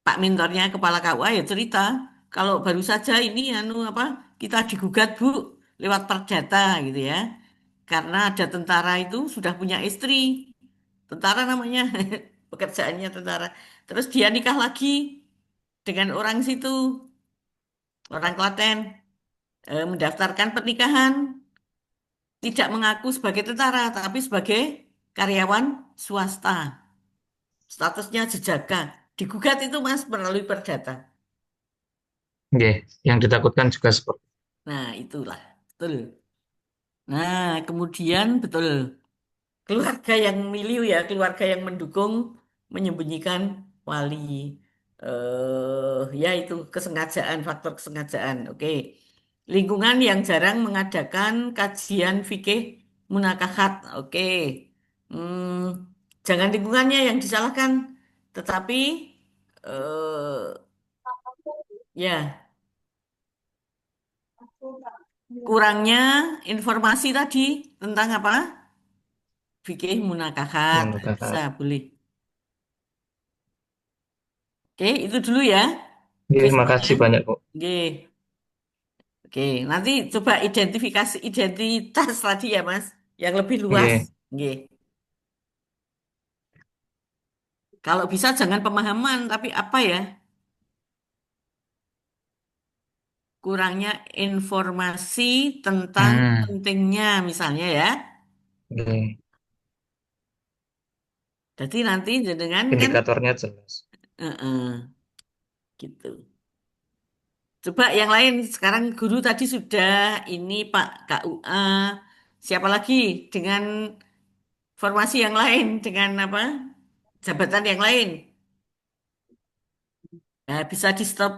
Pak Mentornya Kepala KUA ya cerita kalau baru saja ini anu apa kita digugat Bu lewat perdata gitu ya. Karena ada tentara itu sudah punya istri. Tentara namanya pekerjaannya tentara. Terus dia nikah lagi dengan orang situ, orang Klaten, mendaftarkan pernikahan, tidak mengaku sebagai tentara, tapi sebagai karyawan swasta. Statusnya jejaka. Digugat itu Mas melalui perdata. Nggih, yang ditakutkan juga seperti Nah, itulah. Betul. Nah, kemudian betul. Keluarga yang milieu ya, keluarga yang mendukung menyembunyikan wali. Ya itu kesengajaan, faktor kesengajaan. Oke. Lingkungan yang jarang mengadakan kajian fikih munakahat. Oke. Jangan lingkungannya yang disalahkan, tetapi eh, ya kurangnya informasi tadi tentang apa? Fikih munakahat. Bisa, menurut boleh. Oke, itu dulu ya. Oke, Nggih, semuanya. makasih banyak Bu. Oke, oke. Nanti coba identifikasi identitas tadi ya, Mas, yang lebih luas. Nggih, Oke. Kalau bisa jangan pemahaman, tapi apa ya? kurangnya informasi tentang Hmm, pentingnya misalnya ya. oke. Jadi nanti jenengan kan Indikatornya jelas. gitu. Coba yang lain sekarang guru tadi sudah ini Pak KUA. Siapa lagi dengan formasi yang lain dengan apa? Jabatan yang lain. Nah, bisa di stop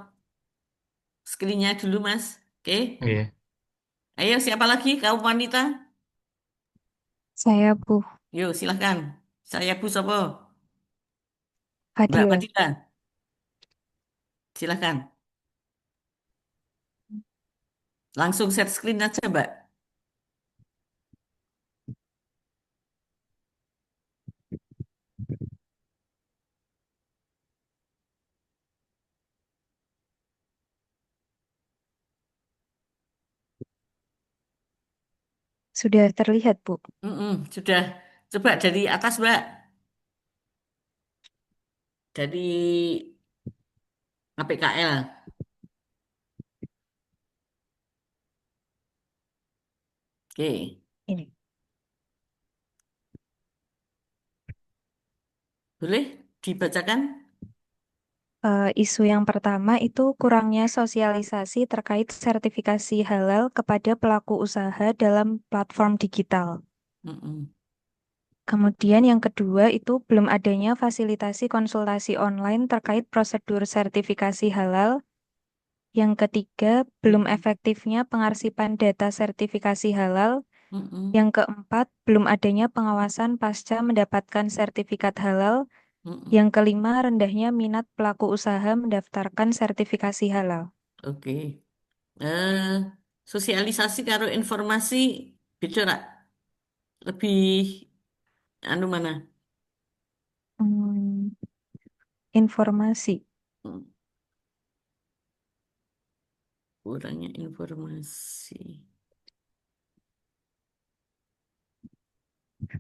screen-nya dulu Mas. Oke. Iya. Ayo siapa lagi kaum wanita? Saya Bu Yuk silahkan. Saya Bu Sopo. Mbak Fadila. Fadila. Silahkan. Langsung share screen aja Mbak. Sudah terlihat, Bu. Sudah. Coba dari atas Mbak. Dari APKL. Oke. Ini. Boleh dibacakan? Isu yang pertama itu kurangnya sosialisasi terkait sertifikasi halal kepada pelaku usaha dalam platform digital. Mm-mm. Kemudian yang kedua itu belum adanya fasilitasi konsultasi online terkait prosedur sertifikasi halal. Yang ketiga, belum efektifnya pengarsipan data sertifikasi halal. Mm-mm. Yang keempat, belum adanya pengawasan pasca mendapatkan sertifikat halal. Mm-mm. Yang kelima, rendahnya minat pelaku usaha mendaftarkan sertifikasi halal. Oke. Eh, sosialisasi karo informasi beda Kak? Lebih anu mana? Hmm, informasi. Hmm, kurangnya informasi.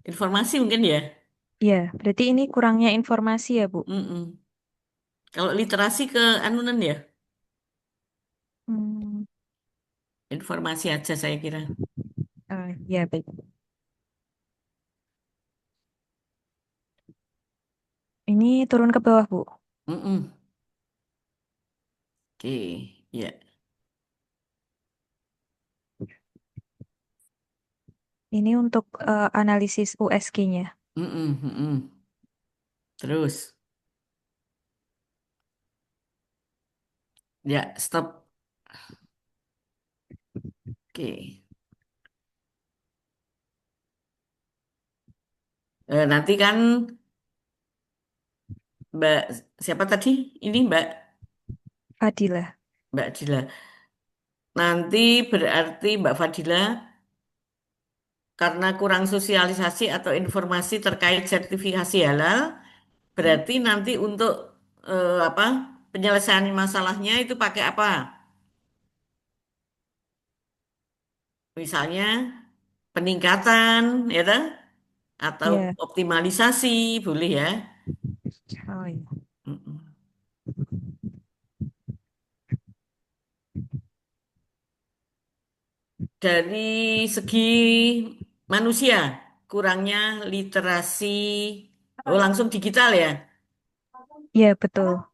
Informasi mungkin ya? Ya, berarti ini kurangnya informasi ya, Bu? Mm-mm. Kalau literasi ke anunan ya? Hmm, Informasi aja saya kira. ya, baik. Ini turun ke bawah, Bu. Mm-mm. Oke, ya. Ini untuk analisis USG-nya. Mm-mm, mm-mm. Terus, ya stop. Oke. Nanti kan Mbak siapa tadi? Ini Mbak Fadilah. Mbak Dila. Nanti berarti Mbak Fadila karena kurang sosialisasi atau informasi terkait sertifikasi halal, berarti nanti untuk apa penyelesaian masalahnya itu pakai apa? Misalnya peningkatan, ya toh? Atau Ya. optimalisasi, boleh ya? Oh, iya. Mm-mm. Dari segi manusia, kurangnya literasi, oh langsung digital ya? Ya, betul.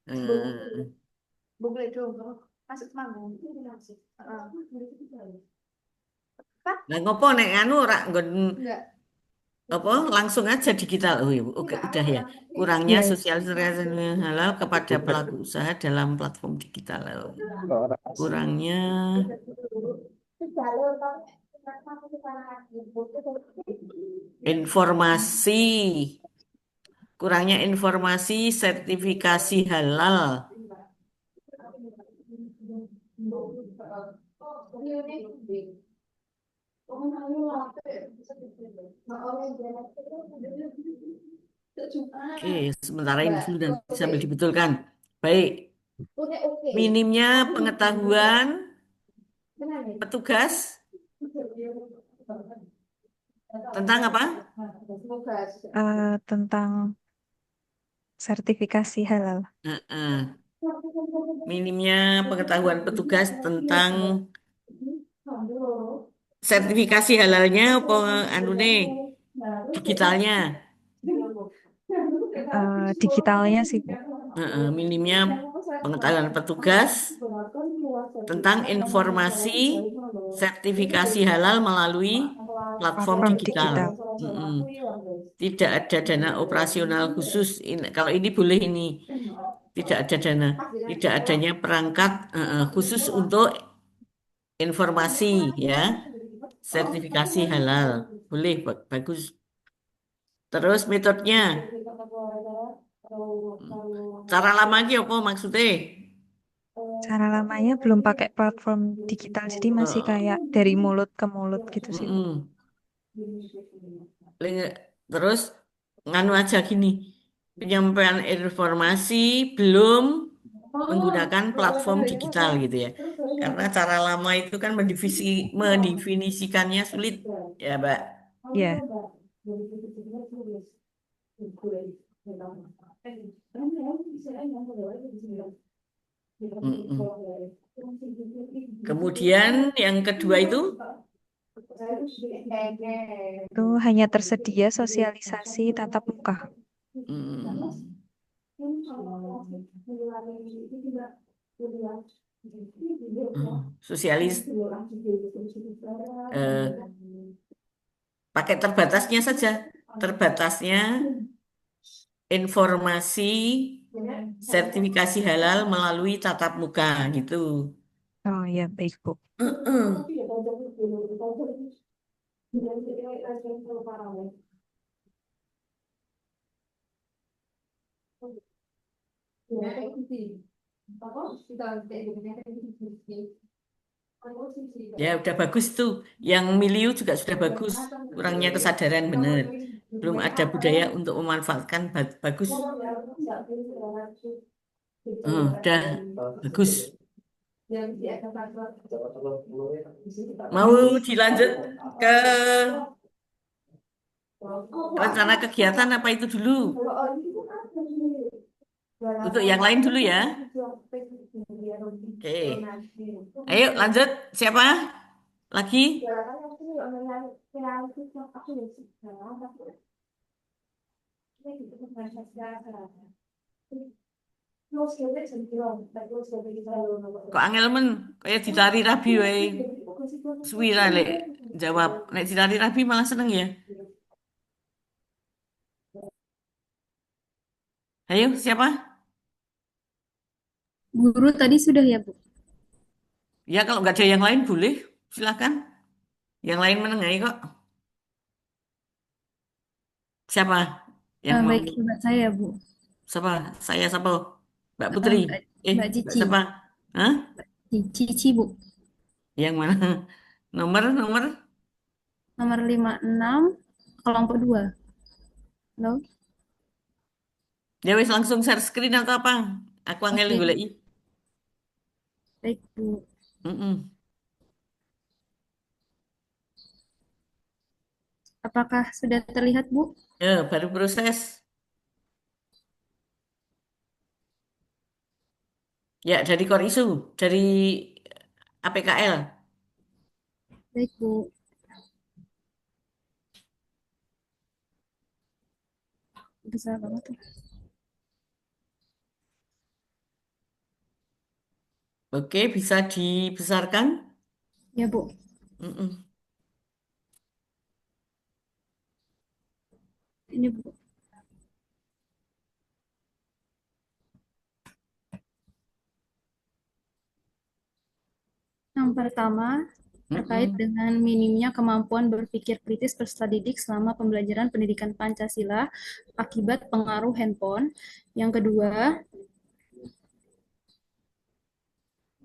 Eh, Lah ngopo nek anu ora nggon apa langsung aja digital. Oh iya, oke udah ya. Kurangnya Ya, sosialisasi halal kepada pelaku usaha dalam platform digital. Oh, kurangnya informasi, kurangnya informasi sertifikasi halal. Oke, sementara ini dulu nanti sambil dibetulkan. Baik, minimnya pengetahuan petugas tentang apa? tentang sertifikasi halal. Heeh. Minimnya pengetahuan petugas tentang sertifikasi halalnya apa anune digitalnya. Digitalnya sih, Bu. Minimnya pengetahuan petugas tentang informasi sertifikasi halal melalui platform Platform digital. digital. Tidak ada dana operasional khusus. Kalau ini boleh ini. Tidak ada dana. Tidak adanya perangkat khusus untuk informasi ya. Sertifikasi halal. Boleh, bagus. Terus metodenya. Cara lamanya apa maksudnya? Cara lamanya belum pakai platform digital, jadi masih kayak dari mulut ke mulut gitu sih, Bu. Terus nganu aja gini, penyampaian informasi belum menggunakan platform digital gitu ya. Karena cara lama itu kan mendefinisikannya sulit ya, Mbak. Ya. Kemudian yang kedua itu hanya tersedia sosialisasi tatap muka. Sosialis pakai terbatasnya saja, terbatasnya informasi sertifikasi halal melalui tatap muka gitu. Oh ya, baik, Bu. Ya udah bagus tuh. Yang milieu juga sudah bagus. Kurangnya kesadaran benar. Belum ada budaya untuk memanfaatkan bagus. Udah bagus. Mau dilanjut ke rencana kegiatan apa itu dulu? Untuk yang lain dulu ya. Oke. Ayo lanjut. Siapa? Lagi? Kok angel men kayak ditari rabi wae. Suwira lek jawab. Nek ditari rabi malah seneng ya. Ayo siapa? Guru tadi sudah ya, Bu? Ya kalau nggak ada yang lain boleh. Silakan. Yang lain menengahi kok. Siapa yang mau? Baik, Mbak saya, Bu. Siapa? Saya siapa? Mbak Putri. Mbak Cici. Siapa? Hah? Cici, Bu. Yang mana? Nomor? Nomor 56, kelompok 2. Halo? Ya wis langsung share screen atau apa? Aku angel goleki. Baik, Bu. Apakah sudah terlihat, Bu? Ya, baru proses. Ya, dari Core Isu, dari APKL. Baik, Bu. Besar banget tuh. Oke, bisa dibesarkan? Ya, Bu. Ini, Bu. Yang pertama, terkait dengan minimnya kemampuan berpikir kritis peserta didik selama pembelajaran pendidikan Pancasila akibat pengaruh handphone. Yang kedua,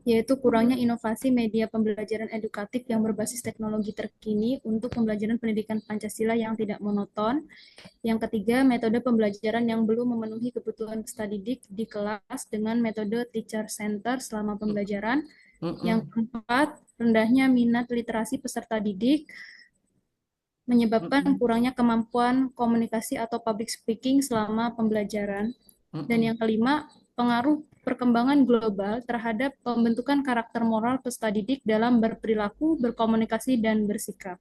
yaitu kurangnya inovasi media pembelajaran edukatif yang berbasis teknologi terkini untuk pembelajaran pendidikan Pancasila yang tidak monoton. Yang ketiga, metode pembelajaran yang belum memenuhi kebutuhan peserta didik di kelas dengan metode teacher center selama pembelajaran. Yang keempat, rendahnya minat literasi peserta didik menyebabkan kurangnya kemampuan komunikasi atau public speaking selama pembelajaran. Dan yang kelima, pengaruh perkembangan global terhadap pembentukan karakter moral peserta didik dalam berperilaku, berkomunikasi, dan bersikap.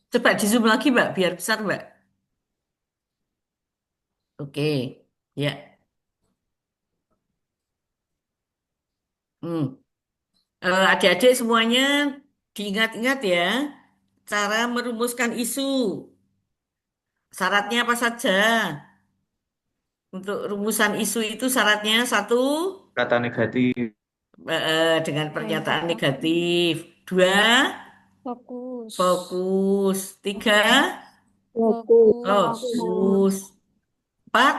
Coba di zoom lagi, Mbak, biar besar, Mbak. Oke, ya. Hmm. Adik-adik semuanya diingat-ingat ya, cara merumuskan isu. Syaratnya apa saja? Untuk rumusan isu itu syaratnya satu, Kata negatif. dengan pernyataan negatif. Dua, Fokus. fokus. Tiga, Fokus. lokus. Empat,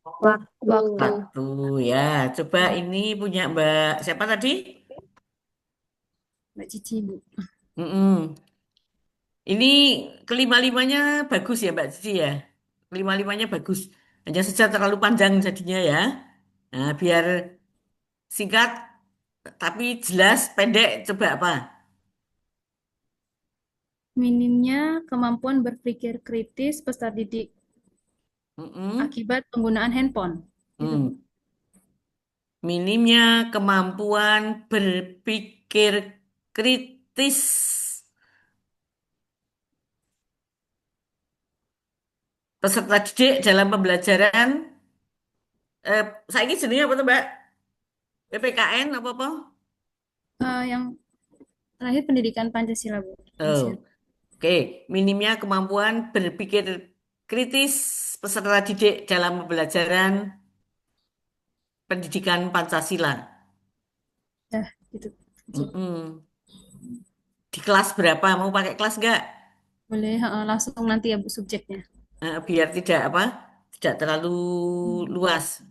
Waktu. waktu. Ya, coba ini punya Mbak siapa tadi? Mbak Cici, Bu. Mm-mm. Ini kelima-limanya bagus ya Mbak Cici ya. Kelima-limanya bagus. Hanya saja terlalu panjang jadinya ya. Nah, biar singkat tapi jelas, pendek, coba apa? Minimnya kemampuan berpikir kritis peserta didik Mm-mm. akibat penggunaan handphone. Gitu, Bu. Hmm. Minimnya kemampuan berpikir kritis peserta didik dalam pembelajaran. Saya ini jenisnya apa tuh Mbak? PPKN apa-apa? Yang terakhir pendidikan Pancasila, Bu. Oh, oke. Minimnya kemampuan berpikir kritis peserta didik dalam pembelajaran pendidikan Pancasila. Dah, gitu. Mm-mm. Di kelas berapa? Mau pakai kelas nggak? Boleh langsung nanti ya, Bu, subjeknya. Biar tidak apa? Tidak terlalu luas.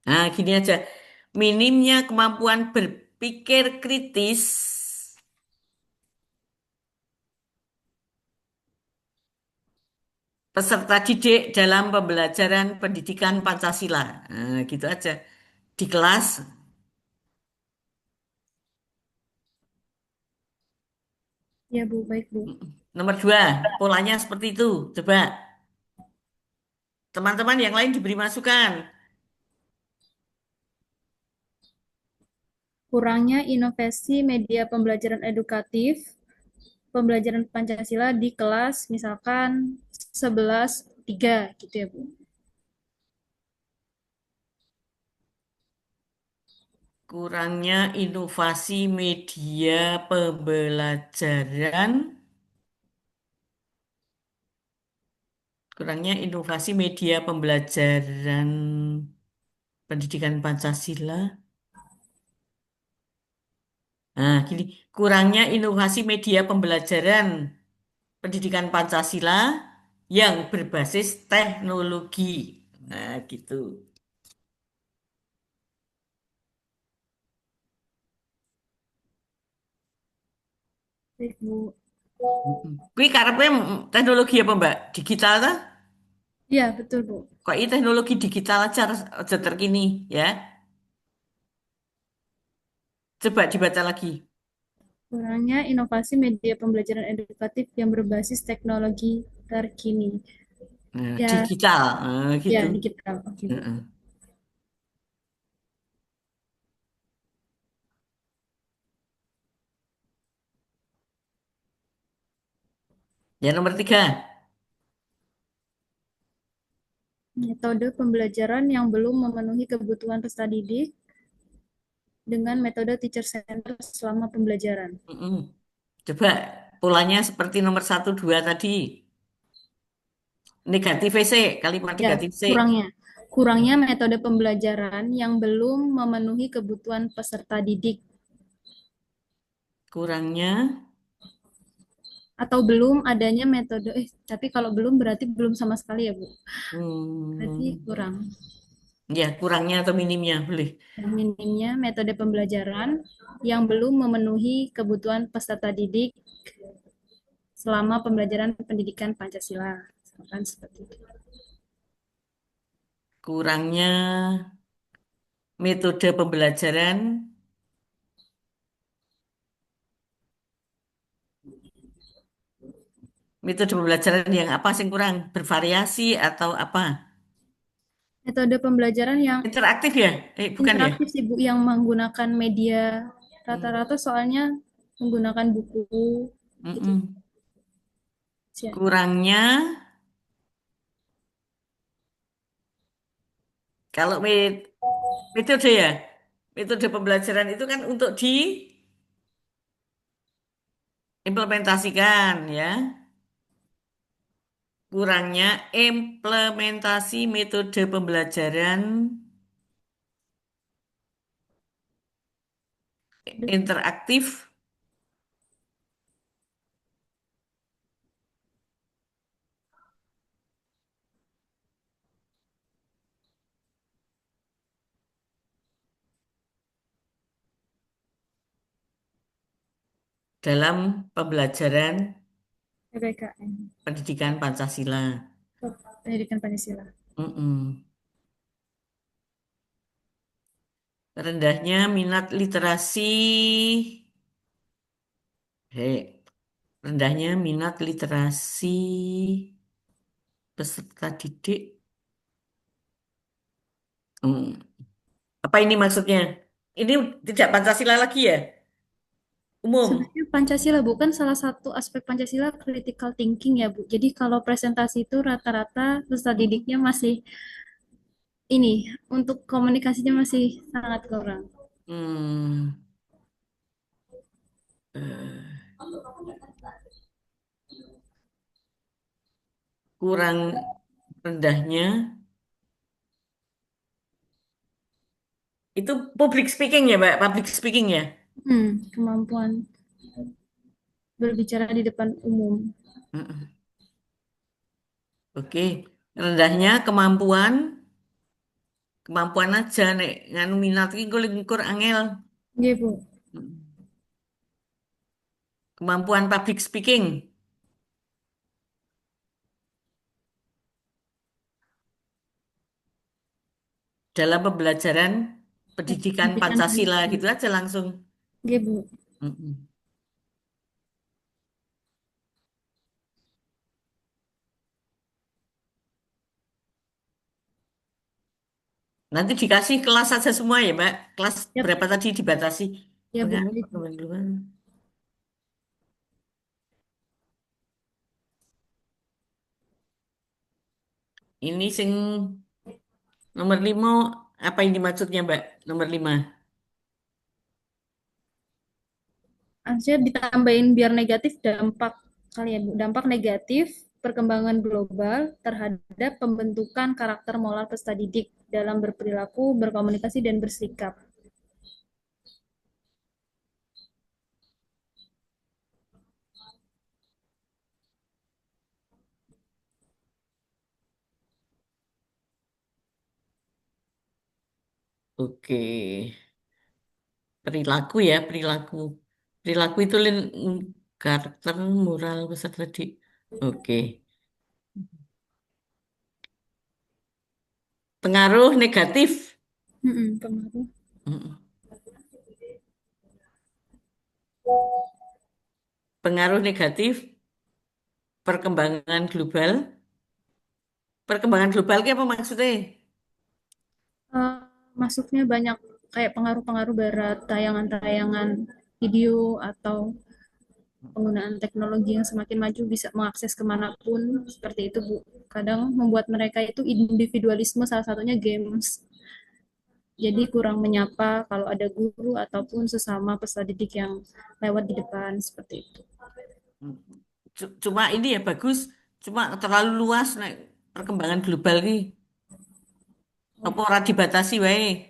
Nah, gini aja. Minimnya kemampuan berpikir kritis peserta didik dalam pembelajaran pendidikan Pancasila. Nah, gitu aja. Di kelas. Ya, Bu, baik, Bu. Nomor dua, polanya seperti itu. Coba teman-teman yang lain diberi masukan. Kurangnya inovasi media pembelajaran edukatif, pembelajaran Pancasila di kelas, misalkan 11-3, gitu ya, Bu. Kurangnya inovasi media pembelajaran. Kurangnya inovasi media pembelajaran pendidikan Pancasila. Nah, gini, kurangnya inovasi media pembelajaran pendidikan Pancasila yang berbasis teknologi. Nah, gitu. Baik, Bu. Kui karepnya teknologi apa, Mbak? Digital kah? Iya, betul, Bu. Kok ini teknologi digital aja, aja terkini, ya? Coba dibaca lagi. Kurangnya inovasi media pembelajaran edukatif yang berbasis teknologi terkini. Nah, Ya, digital, nah, ya gitu. digital. Oke, Bu. Heeh. Ya, nomor tiga. Metode pembelajaran yang belum memenuhi kebutuhan peserta didik dengan metode teacher center selama pembelajaran. Mm-mm. Coba polanya seperti nomor satu, dua tadi. Negatif C, kalimat Ya, negatif C. kurangnya metode pembelajaran yang belum memenuhi kebutuhan peserta didik Kurangnya, atau belum adanya metode tapi kalau belum berarti belum sama sekali ya, Bu. Berarti kurang. ya kurangnya atau minimnya, boleh. Minimnya metode pembelajaran yang belum memenuhi kebutuhan peserta didik selama pembelajaran pendidikan Pancasila. Misalkan seperti itu. Kurangnya metode pembelajaran metode pembelajaran yang apa sih kurang bervariasi atau apa? Metode pembelajaran yang Interaktif ya? Bukan ya? interaktif sih Bu, yang menggunakan media rata-rata soalnya menggunakan buku gitu. Mm-mm. Siap. Kurangnya, kalau metode ya, metode pembelajaran itu kan untuk diimplementasikan ya. Kurangnya implementasi metode pembelajaran interaktif dalam pembelajaran PPKN, pendidikan Pancasila. pendidikan Pancasila. Mm-mm. Rendahnya minat literasi. Rendahnya minat literasi peserta didik. Hmm. Apa ini maksudnya? Ini tidak Pancasila lagi ya? Umum. Sebenarnya Pancasila bukan salah satu aspek Pancasila critical thinking ya Bu. Jadi kalau presentasi itu rata-rata peserta didiknya masih ini untuk komunikasinya masih sangat kurang. Hmm. Eh, kurang rendahnya itu public speaking ya, Mbak? Public speaking ya? Kemampuan berbicara di depan umum. Mm-mm. Oke, rendahnya kemampuan aja nek nganu minat iki engko ngukur angel. Nggih, Bu. Kemampuan public speaking dalam pembelajaran pendidikan Pendidikan Pancasila Pancasila. gitu aja langsung. Nggih, Bu. Mm-mm. Nanti dikasih kelas saja semua ya, Mbak. Kelas Yap. berapa tadi dibatasi? Ya, Bu. Pengaruh perkembangan. Ini sing nomor 5, apa ini maksudnya, Mbak? Nomor 5. Harusnya ditambahin biar negatif dampak kali ya Bu. Dampak negatif perkembangan global terhadap pembentukan karakter moral peserta didik dalam berperilaku, berkomunikasi, dan bersikap. Oke. Perilaku ya, perilaku. Perilaku itu karakter moral peserta didik. Oke. Pengaruh negatif. Pengaruh. Mm-mm. Pengaruh negatif perkembangan global. Perkembangan global itu apa maksudnya? Masuknya banyak kayak pengaruh-pengaruh berat, tayangan-tayangan video atau penggunaan teknologi yang semakin maju bisa mengakses kemanapun seperti itu Bu. Kadang membuat mereka itu individualisme, salah satunya games. Jadi kurang menyapa kalau ada guru ataupun sesama peserta didik yang lewat di depan seperti itu. Cuma ini ya bagus, cuma terlalu luas nek perkembangan global ini. Apa ora dibatasi wae?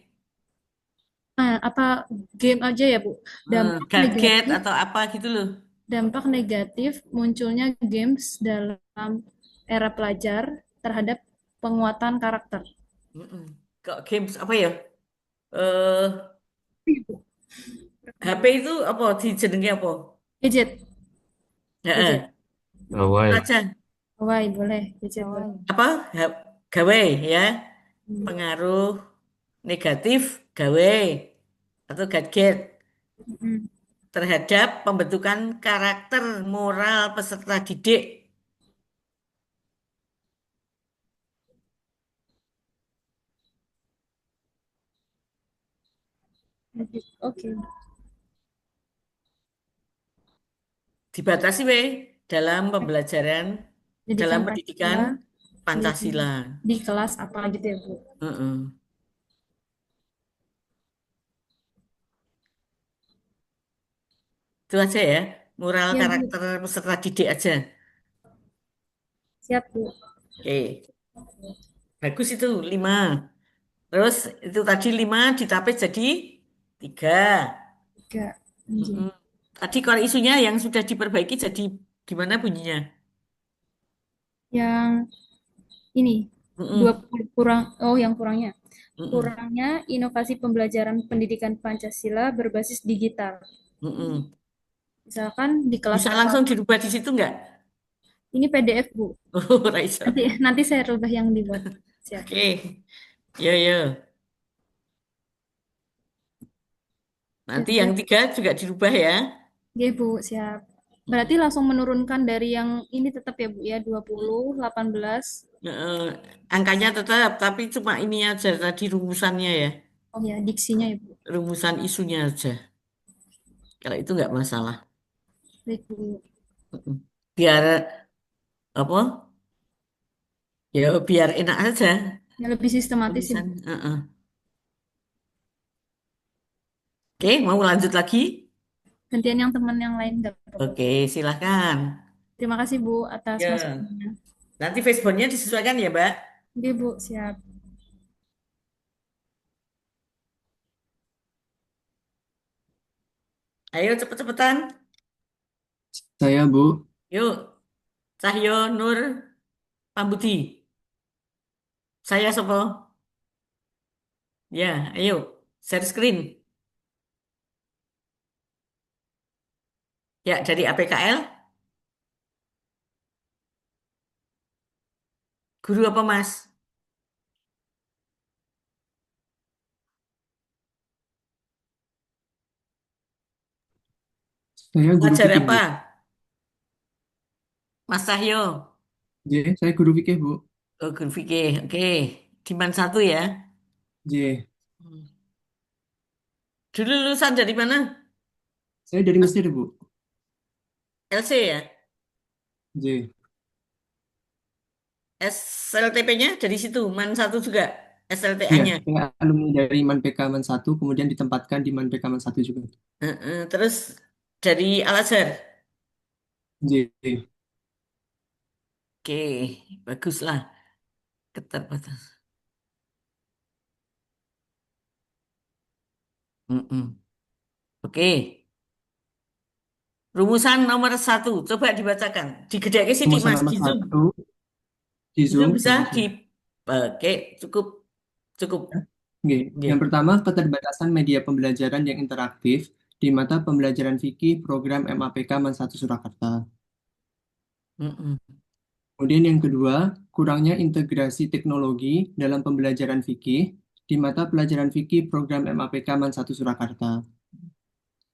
Apa game aja ya Bu? Dampak Gadget negatif, atau apa gitu loh. dampak negatif munculnya games dalam era pelajar terhadap penguatan karakter. Mm-mm. Kok games apa ya? Eh HP itu apa dijenengi apa? Gadget, gadget. Heeh. Gawai. Aja Kawaii boleh, gadget boleh. apa? Gawe ya. Pengaruh negatif gawe atau gadget terhadap pembentukan karakter moral peserta didik. Oke. Dibatasi we dalam pembelajaran dalam Pendidikan pendidikan Pancasila Pancasila. di kelas apa gitu ya, Bu? Heeh. Itu aja ya, moral Ya, Bu. karakter peserta didik aja. Siap, Bu. Oke, bagus itu 5. Terus itu tadi 5 ditapis jadi 3. 3. Anjing. Mm-mm. Tadi kalau isunya yang sudah diperbaiki jadi gimana bunyinya? Yang ini Mm-mm. 20 kurang, yang kurangnya. Mm-mm. Kurangnya inovasi pembelajaran pendidikan Pancasila berbasis digital. Mm-mm. Misalkan di kelas Bisa apa? langsung dirubah di situ nggak? Ini PDF, Bu. Oh, Raisa. Nanti saya rubah yang dibuat. Siap. Oke, yo yo. Nanti yang 3 juga dirubah ya. Oke, Bu, siap. Berarti langsung menurunkan dari yang ini tetap ya, Bu, ya, 20, 18. Angkanya tetap, tapi cuma ini aja tadi rumusannya ya. Oh ya, diksinya ya, Bu. Rumusan isunya aja. Kalau itu nggak masalah. Baik, Bu. Mm-mm. Biar apa? Ya biar enak aja. Ya, lebih sistematis sih, Rumusan. Bu. Oke, mau lanjut lagi? Gantian yang teman yang lain nggak apa-apa. Oke, silahkan. Terima kasih, Bu, atas Ya. masukannya. Nanti Facebooknya disesuaikan ya, Mbak. Oke, Bu, siap. Ayo cepet-cepetan. Saya, Bu. Yuk, Cahyo Nur Pambudi. Saya Sopo. Ya, ayo, share screen. Ya, dari APKL. Guru apa, Mas? Saya guru Belajar fikih, Bu. apa? Mas Cahyo. J, saya guru fikih, Bu. Oh, guru fikih. Oke, Diman 1 ya. J, Dulu lulusan dari mana? saya dari Mesir, Bu. LC ya? J, SLTP-nya dari situ, Man 1 juga. iya, SLTA-nya. saya alumni dari MANPK Man 1, kemudian ditempatkan di MANPK Man 1 juga. Terus dari Al-Azhar. J, Oke, baguslah. Keterbatas. Mm-mm. Oke, rumusan nomor 1. Coba dibacakan. Digedeknya sidik, rumusan Mas. nomor Di Zoom. 1, di Di Zoom Zoom, bisa bagus, di... ya. Oke, cukup. Cukup. Oke, Oke. yang pertama, keterbatasan media pembelajaran yang interaktif di mata pembelajaran fikih program MAPK Man 1 Surakarta. Mm-mm. Kemudian yang kedua, kurangnya integrasi teknologi dalam pembelajaran fikih di mata pelajaran fikih program MAPK Man 1 Surakarta.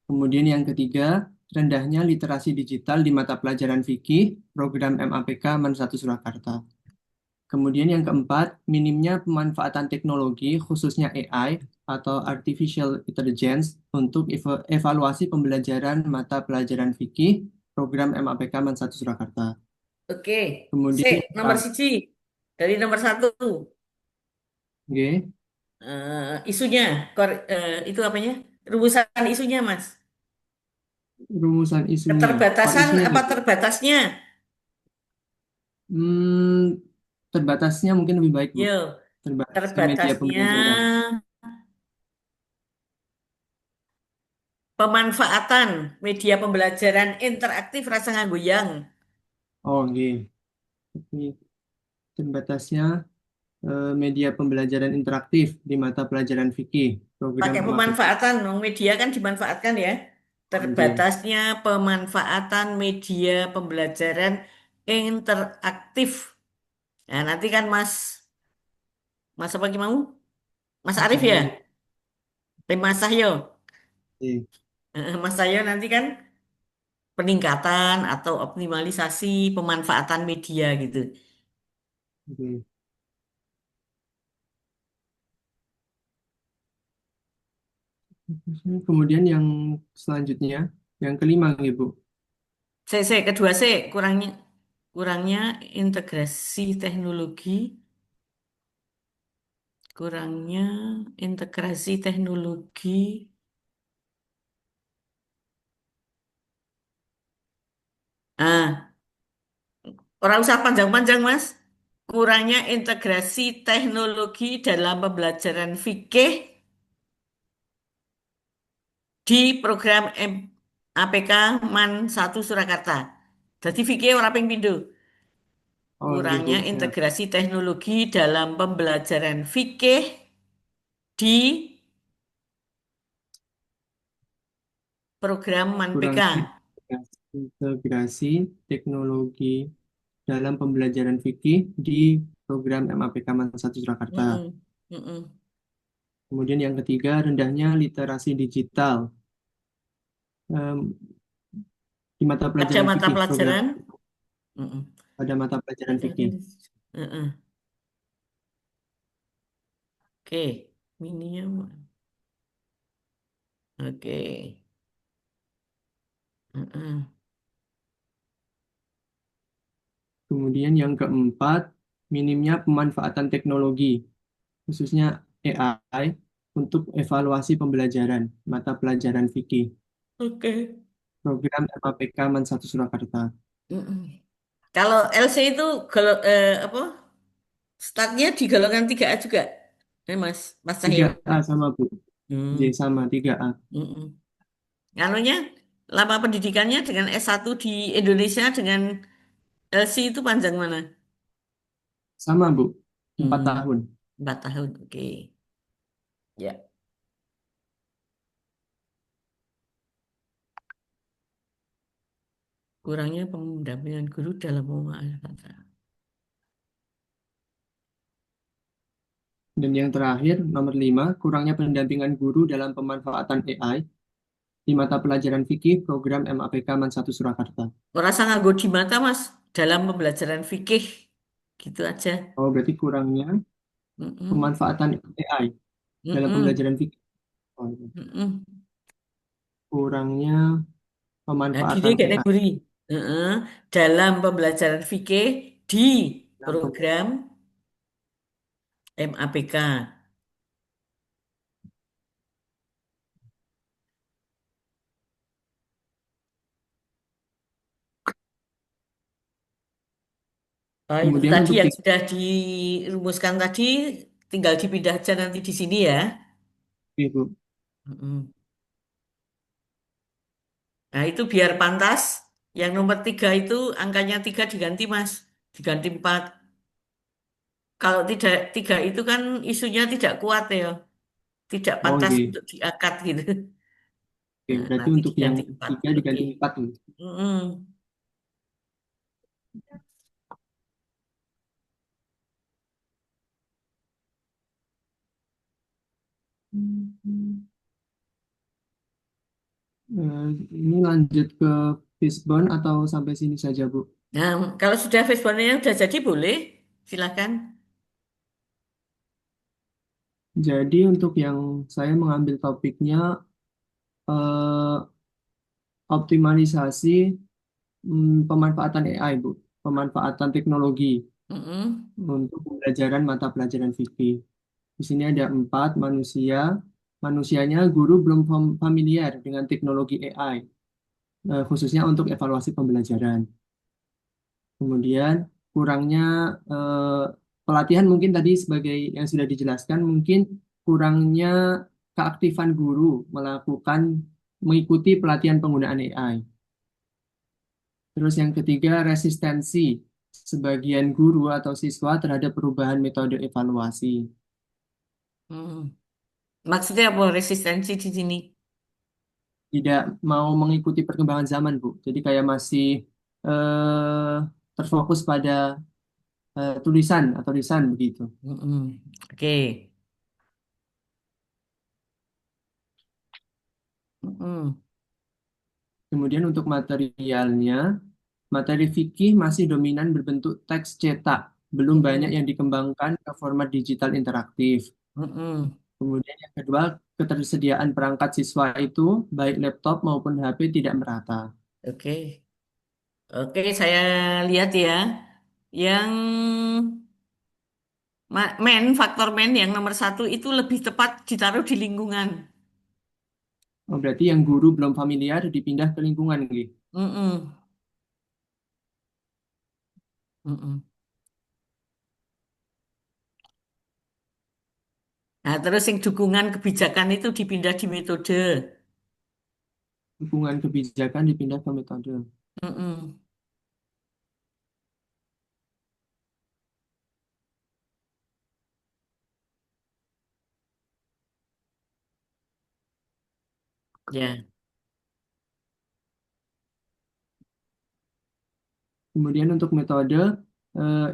Kemudian yang ketiga, rendahnya literasi digital di mata pelajaran fikih program MAPK Man 1 Surakarta. Kemudian yang keempat, minimnya pemanfaatan teknologi khususnya AI atau Artificial Intelligence untuk evaluasi pembelajaran mata pelajaran fikih program MAPK Man 1 Surakarta. Oke. Kemudian yang Nomor siji. Dari nomor 1. Oke, Isunya. Itu apanya? Rumusan isunya, Mas. rumusan isunya. Kalau Keterbatasan isunya apa gitu. terbatasnya? Terbatasnya mungkin lebih baik, Bu. Yo, Terbatasnya media terbatasnya pembelajaran. pemanfaatan media pembelajaran interaktif rasa nganggoyang. Oh, oke. Ini terbatasnya media pembelajaran interaktif di mata pelajaran fikih program Pakai MAPK. pemanfaatan, media kan dimanfaatkan ya. Terbatasnya pemanfaatan media pembelajaran interaktif. Nah, nanti kan Mas apa lagi mau? Mas Arif ya? Cahyo. Mas Cahyo. Oke, Mas Cahyo nanti kan peningkatan atau optimalisasi pemanfaatan media gitu. oke. Kemudian yang selanjutnya, yang kelima, Ibu. Kedua kurangnya kurangnya integrasi teknologi, kurangnya integrasi teknologi. Ah, orang usah panjang-panjang, Mas. Kurangnya integrasi teknologi dalam pembelajaran fikih di program APK MAN 1 Surakarta. Jadi fikih orang ping pindho. Oh, iya, Bu, Kurangnya siap. integrasi teknologi dalam pembelajaran fikih di program MAN-PK. Kurangnya integrasi teknologi dalam pembelajaran fikih di program MAPK MAN 1 Surakarta. Mm-mm, mm-mm. Kemudian yang ketiga, rendahnya literasi digital di mata Pada pelajaran mata fikih, program pelajaran. Mm-mm. pada mata pelajaran fikih. Mm-mm. Oke, mininya. Oke. Mm-mm. Kemudian yang keempat, minimnya pemanfaatan teknologi, khususnya AI, untuk evaluasi pembelajaran mata pelajaran fikih, Oke. program MAPK MAN 1 Surakarta. Mm-mm. Kalau LC itu apa? Startnya di golongan 3A juga. Mas Cahyo. 3A sama, Bu. J Hmm. sama 3A. Mm-mm. Anunya, lama pendidikannya dengan S1 di Indonesia dengan LC itu panjang mana? Sama, Bu. 4 Hmm. tahun. 4 tahun, oke. Ya, kurangnya pendampingan guru dalam memahami. Dan yang terakhir, nomor 5, kurangnya pendampingan guru dalam pemanfaatan AI di mata pelajaran fikih program MAPK MAN 1 Surakarta. Merasa nganggo di mata, Mas, dalam pembelajaran fikih. Gitu aja. Oh, berarti kurangnya Mm-mm. pemanfaatan AI dalam Mm-mm. pembelajaran fikih. Oh, iya. Mm-mm. Kurangnya Nah, gini pemanfaatan AI kategori. Heeh. Dalam pembelajaran fikih di dalam program MAPK. Itu Kemudian tadi untuk yang sudah dirumuskan tadi, tinggal dipindah aja nanti di sini ya. Ibu. Mm-mm. Nah, itu biar pantas. Yang nomor 3 itu angkanya 3 diganti, Mas. Diganti 4. Kalau tidak 3 itu kan isunya tidak kuat ya. Tidak Oh, pantas iya. untuk diangkat gitu. Oke, Nah, berarti nanti untuk yang diganti 4. 3 Oke. diganti 4 nih. Mm-mm. Ini lanjut ke Fishbone atau sampai sini saja, Bu? Nah, kalau sudah Facebooknya sudah jadi boleh, silakan. Jadi untuk yang saya mengambil topiknya eh, optimalisasi pemanfaatan AI, Bu. Pemanfaatan teknologi Mm-mm. untuk pembelajaran mata pelajaran fikih. Di sini ada 4 manusia. Manusianya guru belum familiar dengan teknologi AI, khususnya untuk evaluasi pembelajaran. Kemudian kurangnya eh, pelatihan mungkin tadi sebagai yang sudah dijelaskan, mungkin kurangnya keaktifan guru mengikuti pelatihan penggunaan AI. Terus yang ketiga, resistensi sebagian guru atau siswa terhadap perubahan metode evaluasi. Hmm. Maksudnya apa resistensi di sini? Tidak mau mengikuti perkembangan zaman, Bu. Jadi kayak masih eh, terfokus pada tulisan atau lisan begitu. Mm-mm. Oke. Mm-mm. Kemudian untuk materialnya, materi fikih masih dominan berbentuk teks cetak, belum banyak Mm-mm. yang dikembangkan ke format digital interaktif. Mm-mm. Kemudian yang kedua, ketersediaan perangkat siswa itu, baik laptop maupun HP tidak merata. Oke. Oke, saya lihat ya. Yang faktor yang nomor satu itu lebih tepat ditaruh di lingkungan. Oh, berarti yang guru belum familiar dipindah ke lingkungan, nggih. Mm-mm. Mm-mm. Nah, terus yang dukungan kebijakan itu dipindah di metode. Dukungan kebijakan dipindah ke metode. Mm-mm. Ya. Kemudian untuk metode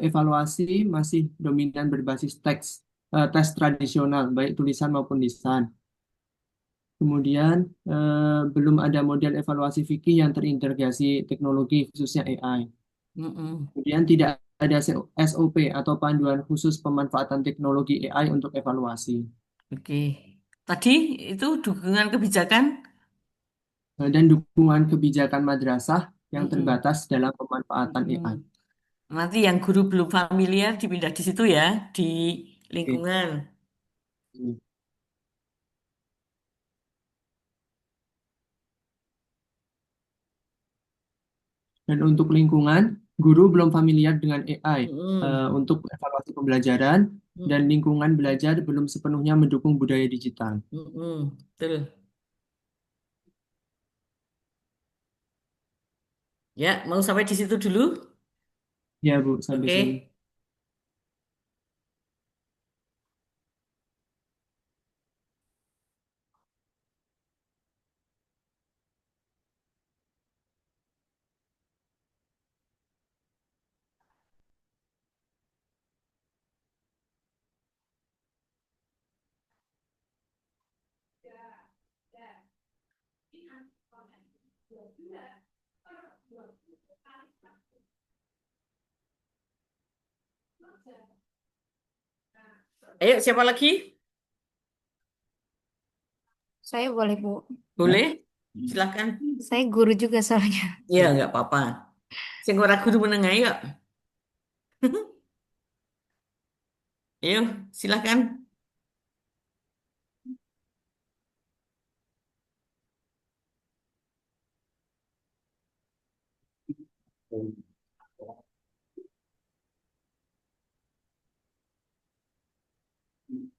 evaluasi masih dominan berbasis tes tradisional, baik tulisan maupun lisan. Kemudian belum ada model evaluasi fikih yang terintegrasi teknologi khususnya AI. Mm-mm. Kemudian tidak ada SOP atau panduan khusus pemanfaatan teknologi AI untuk evaluasi. Oke. Tadi itu dukungan kebijakan. Dan dukungan kebijakan madrasah yang Mm-mm. terbatas dalam pemanfaatan AI. Nanti yang guru belum familiar dipindah di situ ya, di Oke. lingkungan. Dan untuk lingkungan, guru belum familiar dengan AI Mm-mm. untuk evaluasi pembelajaran, dan Mm-mm. lingkungan belajar belum sepenuhnya mendukung budaya digital. Mm-mm. Betul. Ya, mau sampai di situ dulu? Ya, Bu, sampai Oke. sini. Ayo, siapa lagi? Saya boleh, Bu. Boleh? Silakan. Saya guru juga soalnya. Ya, nggak apa-apa. Sing ora guru menengah yuk. Ayo, silakan.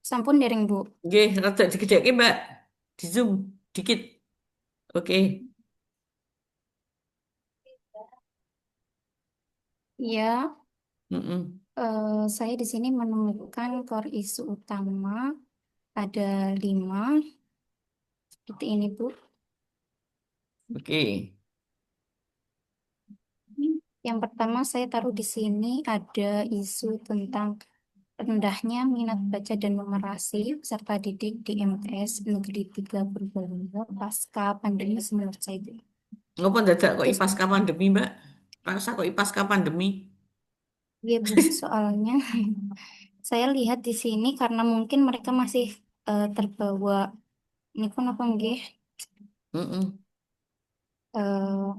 Sampun dereng, Bu. Nggih, rada digedhekke, Mbak. Di Zoom dikit. Oke. Ya, Mm-mm. saya di sini menemukan core isu utama ada 5. Seperti ini, Bu. Oke. Yang pertama saya taruh di sini ada isu tentang rendahnya minat baca dan numerasi serta didik di MTS Negeri 3 Purbalingga pasca pandemi menurut saya, Bu. Ngopo dadak kok Terus, pasca pandemi, Mbak? Rasa kok pasca pandemi? ya Bu, soalnya saya lihat di sini karena mungkin mereka masih terbawa ini pun apa nggih Mm-mm. eh,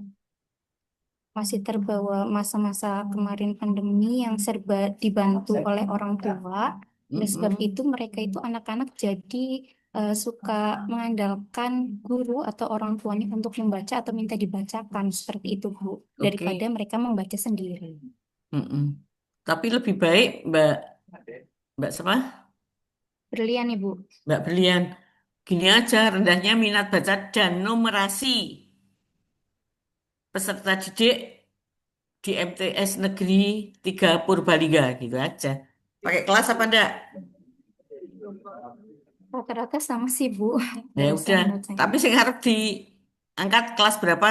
masih terbawa masa-masa kemarin pandemi yang serba dibantu oleh orang tua. Oleh sebab Mm-mm. itu mereka itu anak-anak jadi suka mengandalkan guru atau orang tuanya untuk membaca atau minta dibacakan seperti itu, Bu, daripada Oke. mereka membaca sendiri. Mm-mm. Tapi lebih baik Mbak siapa? Brilian, Ibu. Mbak Brilian. Gini aja, rendahnya minat baca dan numerasi peserta didik di MTS Negeri 3 Purbalingga gitu aja. Pakai kelas apa enggak? Rata-rata sama sih, Bu. Ya Gak usah udah, menurut saya. tapi sing harus diangkat kelas berapa?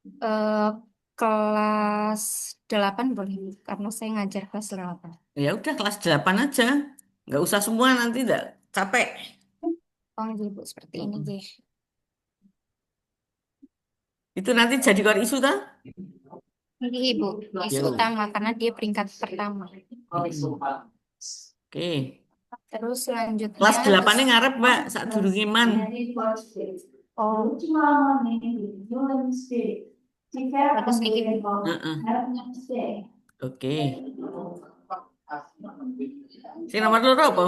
Eh, kelas 8 boleh, Bu, karena saya ngajar kelas 8. Ya udah kelas 8 aja. Nggak usah semua nanti enggak capek. Oh, Ibu, seperti ini, Mm-mm. Jeh. Itu nanti jadi core isu tak? Ini Ibu, isu Yo. utama karena dia peringkat pertama. Mm-mm. Oke. Terus Kelas selanjutnya 8-nya ngarep, Mbak, sadurunge man. oh bagus nih Ibu. Heeh. Oke. Si nomor loro apa?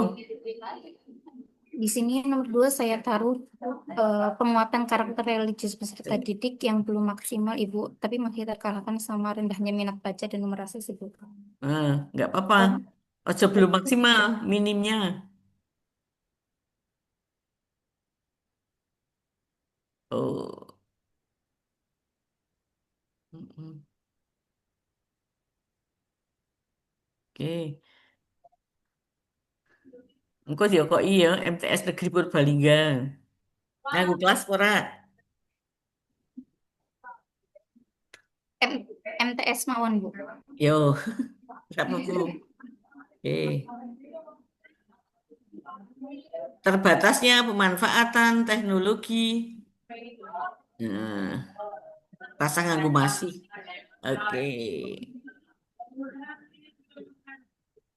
Di sini nomor 2 saya taruh penguatan karakter religius peserta didik yang belum maksimal Ibu, tapi masih terkalahkan sama rendahnya minat baca dan numerasi Ibu. Nggak apa-apa. Ojo belum maksimal, minimnya. Oh. Mm-mm. Oke. Engko ya kok iya MTS Negeri Purbalingga. Nganggo kelas ora? MTS mawon Bu. Yo, nggak apa-apa. Oke. Terbatasnya pemanfaatan teknologi. Nah, rasa nganggo masih. Oke.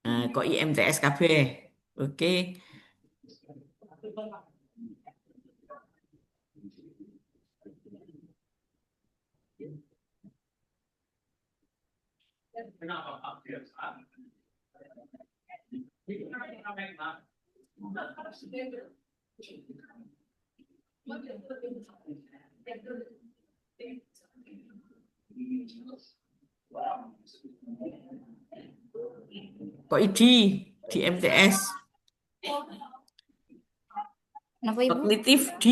Nah, kok IMTS KB. Oke. Kok di MTS. Kenapa Ibu? Kognitif D.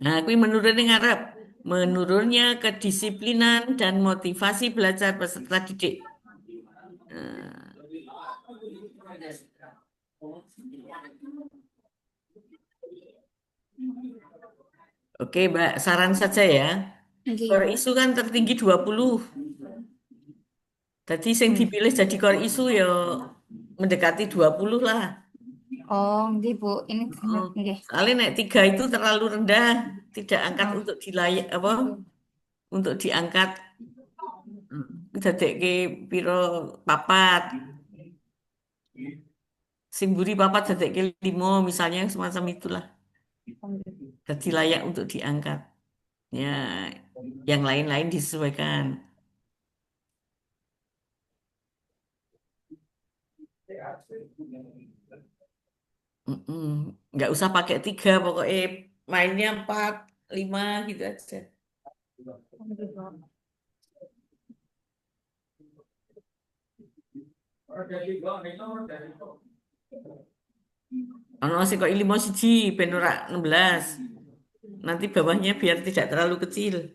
Nah, aku menurunnya ngarep. Menurunnya kedisiplinan dan motivasi belajar peserta didik. Oke, Mbak, saran saja ya. Core isu kan tertinggi 20. Jadi yang dipilih jadi core isu ya mendekati 20 lah. Oh, nggih Bu. Ini nggih. Soalnya naik 3 itu terlalu rendah, tidak angkat untuk dilayak apa? Untuk diangkat dadekke piro papat. Sing mburi papat dadekke 5 misalnya semacam itulah. Jadi layak untuk diangkat. Ya, yang lain-lain disesuaikan. Nggak usah pakai 3, pokoknya mainnya 4, 5 gitu aja. Ono sih kok 5 siji ben ora 16. Nanti bawahnya biar tidak terlalu kecil.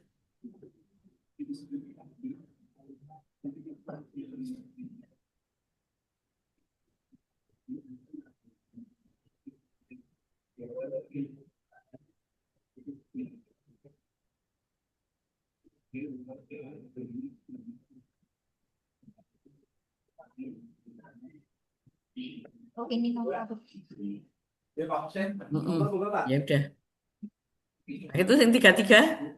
Oh, ini nomor apa? Ya udah. Itu yang 33.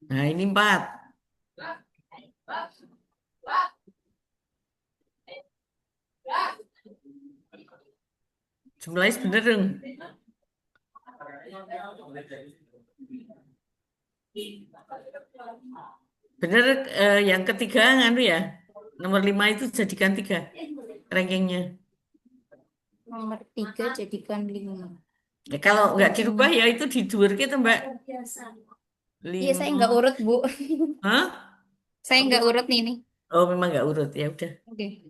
Nah, ini 4. Jumlahnya bener dong. Bener yang ketiga nganu ya. Nomor 5 itu jadikan 3 rankingnya. Nomor 3 jadikan 5. Ya, kalau nggak dirubah ya itu didur gitu Mbak. Iya, saya nggak urut Bu. Hah? Saya nggak urut nih nih. Oh, memang nggak urut ya udah. Oke.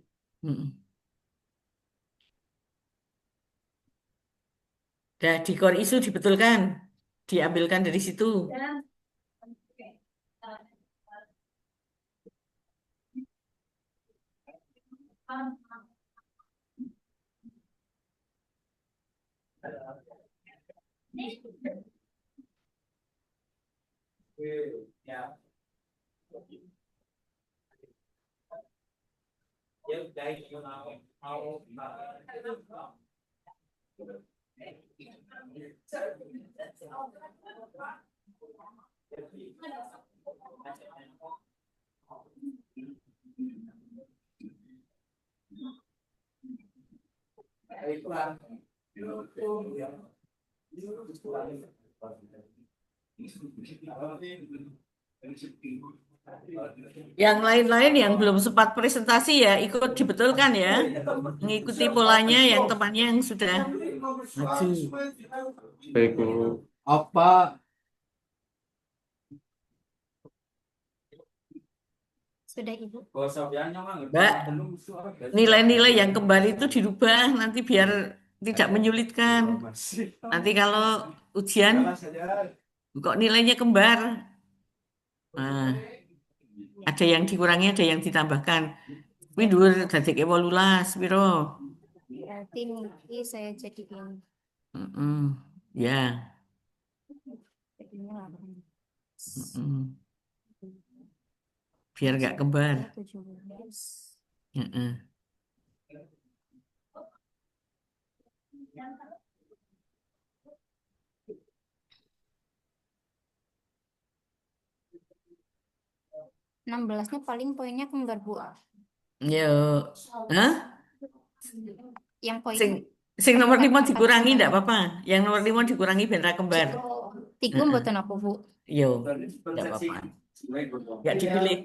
Dah di core isu dibetulkan, diambilkan dari situ. Yang lain-lain yang belum sempat presentasi ya ikut dibetulkan ya. Mengikuti polanya yang temannya yang sudah maju. Baik, Bu. Apa Sudah Ibu. Mbak, nilai-nilai yang kembali itu dirubah nanti biar tidak menyulitkan. Nanti kalau ujian kok nilainya kembar. Nah, ada yang dikurangi, ada yang ditambahkan. Kuwi dhuwur dadek 18 piro? Berarti nanti saya jadikan Mm-mm. Ya. jadinya 18. Mm-mm. Biar nggak kembar. 17. Heeh. Enam belasnya paling poinnya kembar Bu. Yo. Hah? Yang poinnya Sing sing nomor 5 empat dikurangi kembar. enggak apa-apa. Yang nomor 5 dikurangi ben ra kembar. Tiga Heeh. mboten apa Bu? Yo, enggak apa-apa. Enggak dipilih.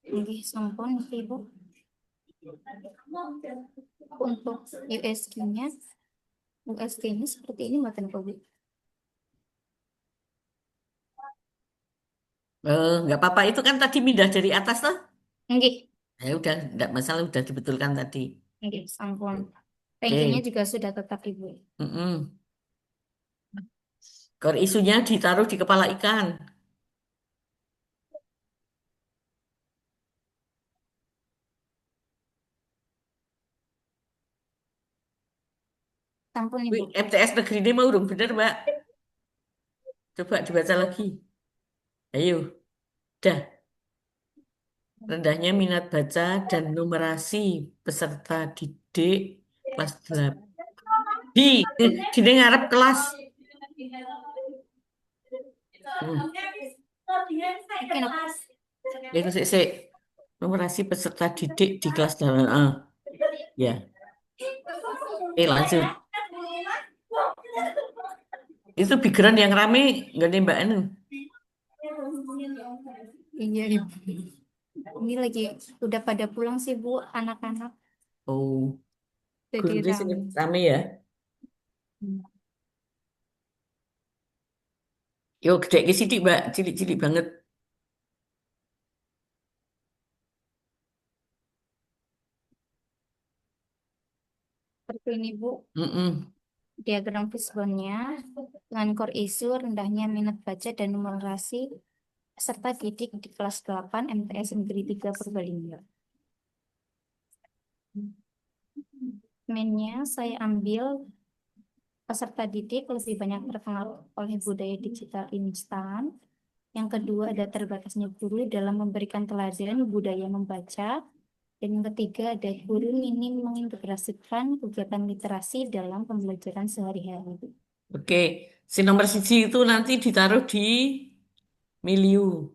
Nggih, sampun Ibu. Untuk USG-nya seperti ini mboten apa Bu? Enggak apa-apa itu kan tadi pindah dari atas toh. Nggih, Ya udah, enggak masalah udah dibetulkan tadi. nggih, sampun. Oke. Ranking-nya juga sudah tetap Ibu. Mm-mm. Core isunya ditaruh di kepala ikan. Sampun Wih, Ibu. MTS negeri ini mau urung bener, Mbak. Coba dibaca lagi. Ayo, dah. Rendahnya minat baca dan numerasi peserta didik kelas 8. Di ngarep kelas. Itu sih. Numerasi peserta didik di kelas 8. Ya. Oke, lanjut. Itu background yang rame nggak nih Mbak Anu? Iya Ibu. Ini lagi udah pada pulang sih Bu, anak-anak. Oh, Jadi guru di sini rame. rame ya. Yo, gede ke sidik Mbak, cilik-cilik banget. Seperti ini Bu, Mm-mm. diagram fishbone-nya dengan core isu rendahnya minat baca dan numerasi serta didik di kelas 8 MTS Negeri 3 Purbalingga. Mainnya saya ambil peserta didik lebih banyak terpengaruh oleh budaya digital instan. Yang kedua ada terbatasnya guru dalam memberikan teladan budaya membaca. Dan yang ketiga ada guru minim mengintegrasikan kegiatan literasi dalam pembelajaran sehari-hari. Oke, si nomor siji itu nanti ditaruh di milieu.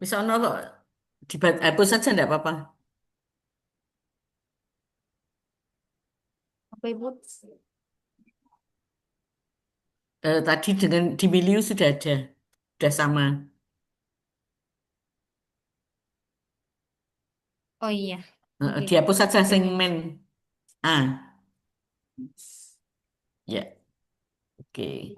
Misalnya kok hapus saja enggak apa-apa. Apa Ibu? Tadi dengan di milieu sudah ada, sudah sama. Oh iya. Oke. Dihapus saja Oke. segmen A. Ya, oke.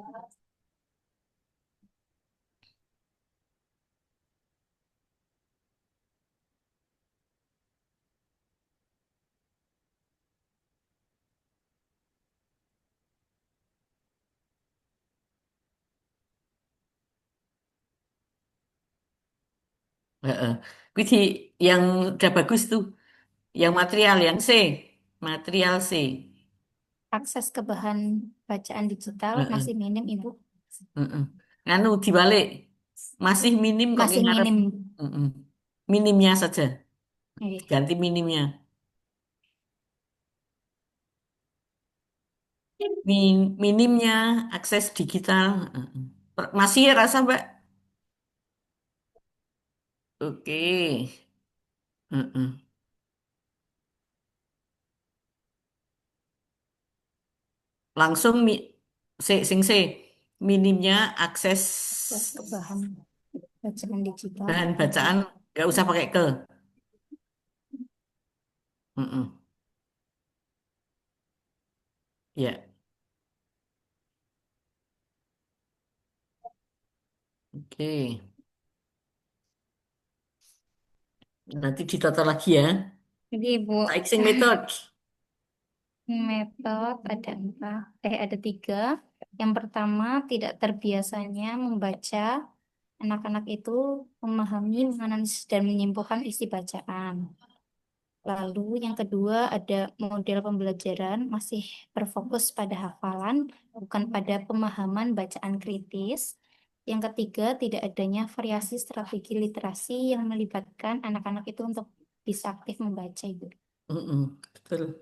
Heeh. Kuwi yang udah bagus tuh, yang material yang C, material C. Akses ke bahan bacaan digital Heeh. masih minim Ibu. Heeh. Anu dibalik. Masih minim kok Masih ngarep. minim. Heeh. Minimnya saja. Oke. Ganti minimnya. Minimnya akses digital. Heeh. Masih ya rasa, Mbak? Oke. Heeh. Langsung sing minimnya akses Ke bahan bacaan digital. bahan bacaan nggak usah pakai ke. Heeh. Ya, oke. Nanti ditata lagi ya. Jadi Ibu, Baik sing metode. metode ada 3. Yang pertama, tidak terbiasanya membaca. Anak-anak itu memahami, menganalisis, dan menyimpulkan isi bacaan. Lalu yang kedua ada model pembelajaran masih berfokus pada hafalan, bukan pada pemahaman bacaan kritis. Yang ketiga, tidak adanya variasi strategi literasi yang melibatkan anak-anak itu untuk bisa aktif membaca, Ibu. Heeh, betul.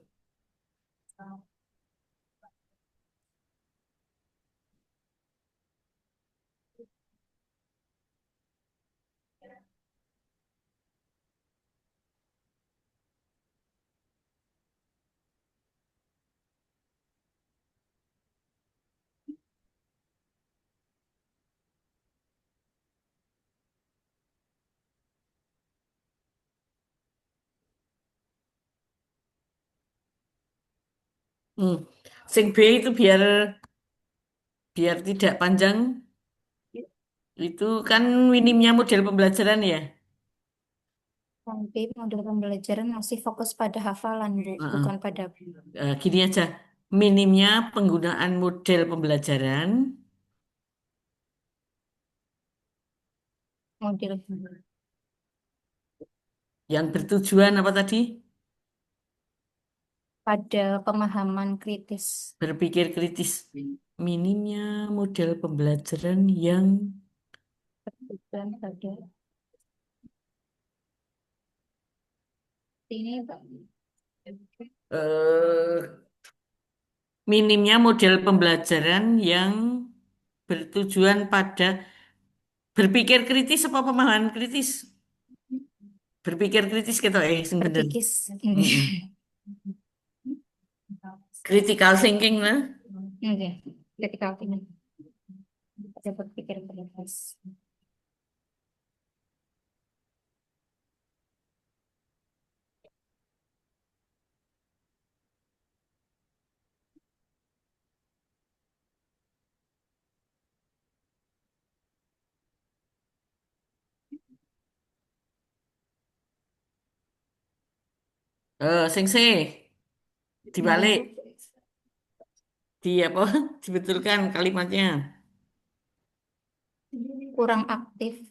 Hmm. Sing B itu biar biar tidak panjang. Itu kan minimnya model pembelajaran ya. Sampai model pembelajaran masih fokus pada hafalan, Bu, Heeh. bukan pada Gini aja, minimnya penggunaan model pembelajaran model yang bertujuan apa tadi? pada pemahaman kritis. Berpikir kritis. Minimnya model pembelajaran yang Bukan pada ini, Pak. eh, minimnya model pembelajaran yang bertujuan pada berpikir kritis apa pemahaman kritis? Berpikir kritis gitu sing bener. Berpikir Mm-mm. Critical thinking lah. Oke, critical thinking. Ada berpikir kritis. Sing C dibalik di apa dibetulkan kalimatnya. Kurang aktif.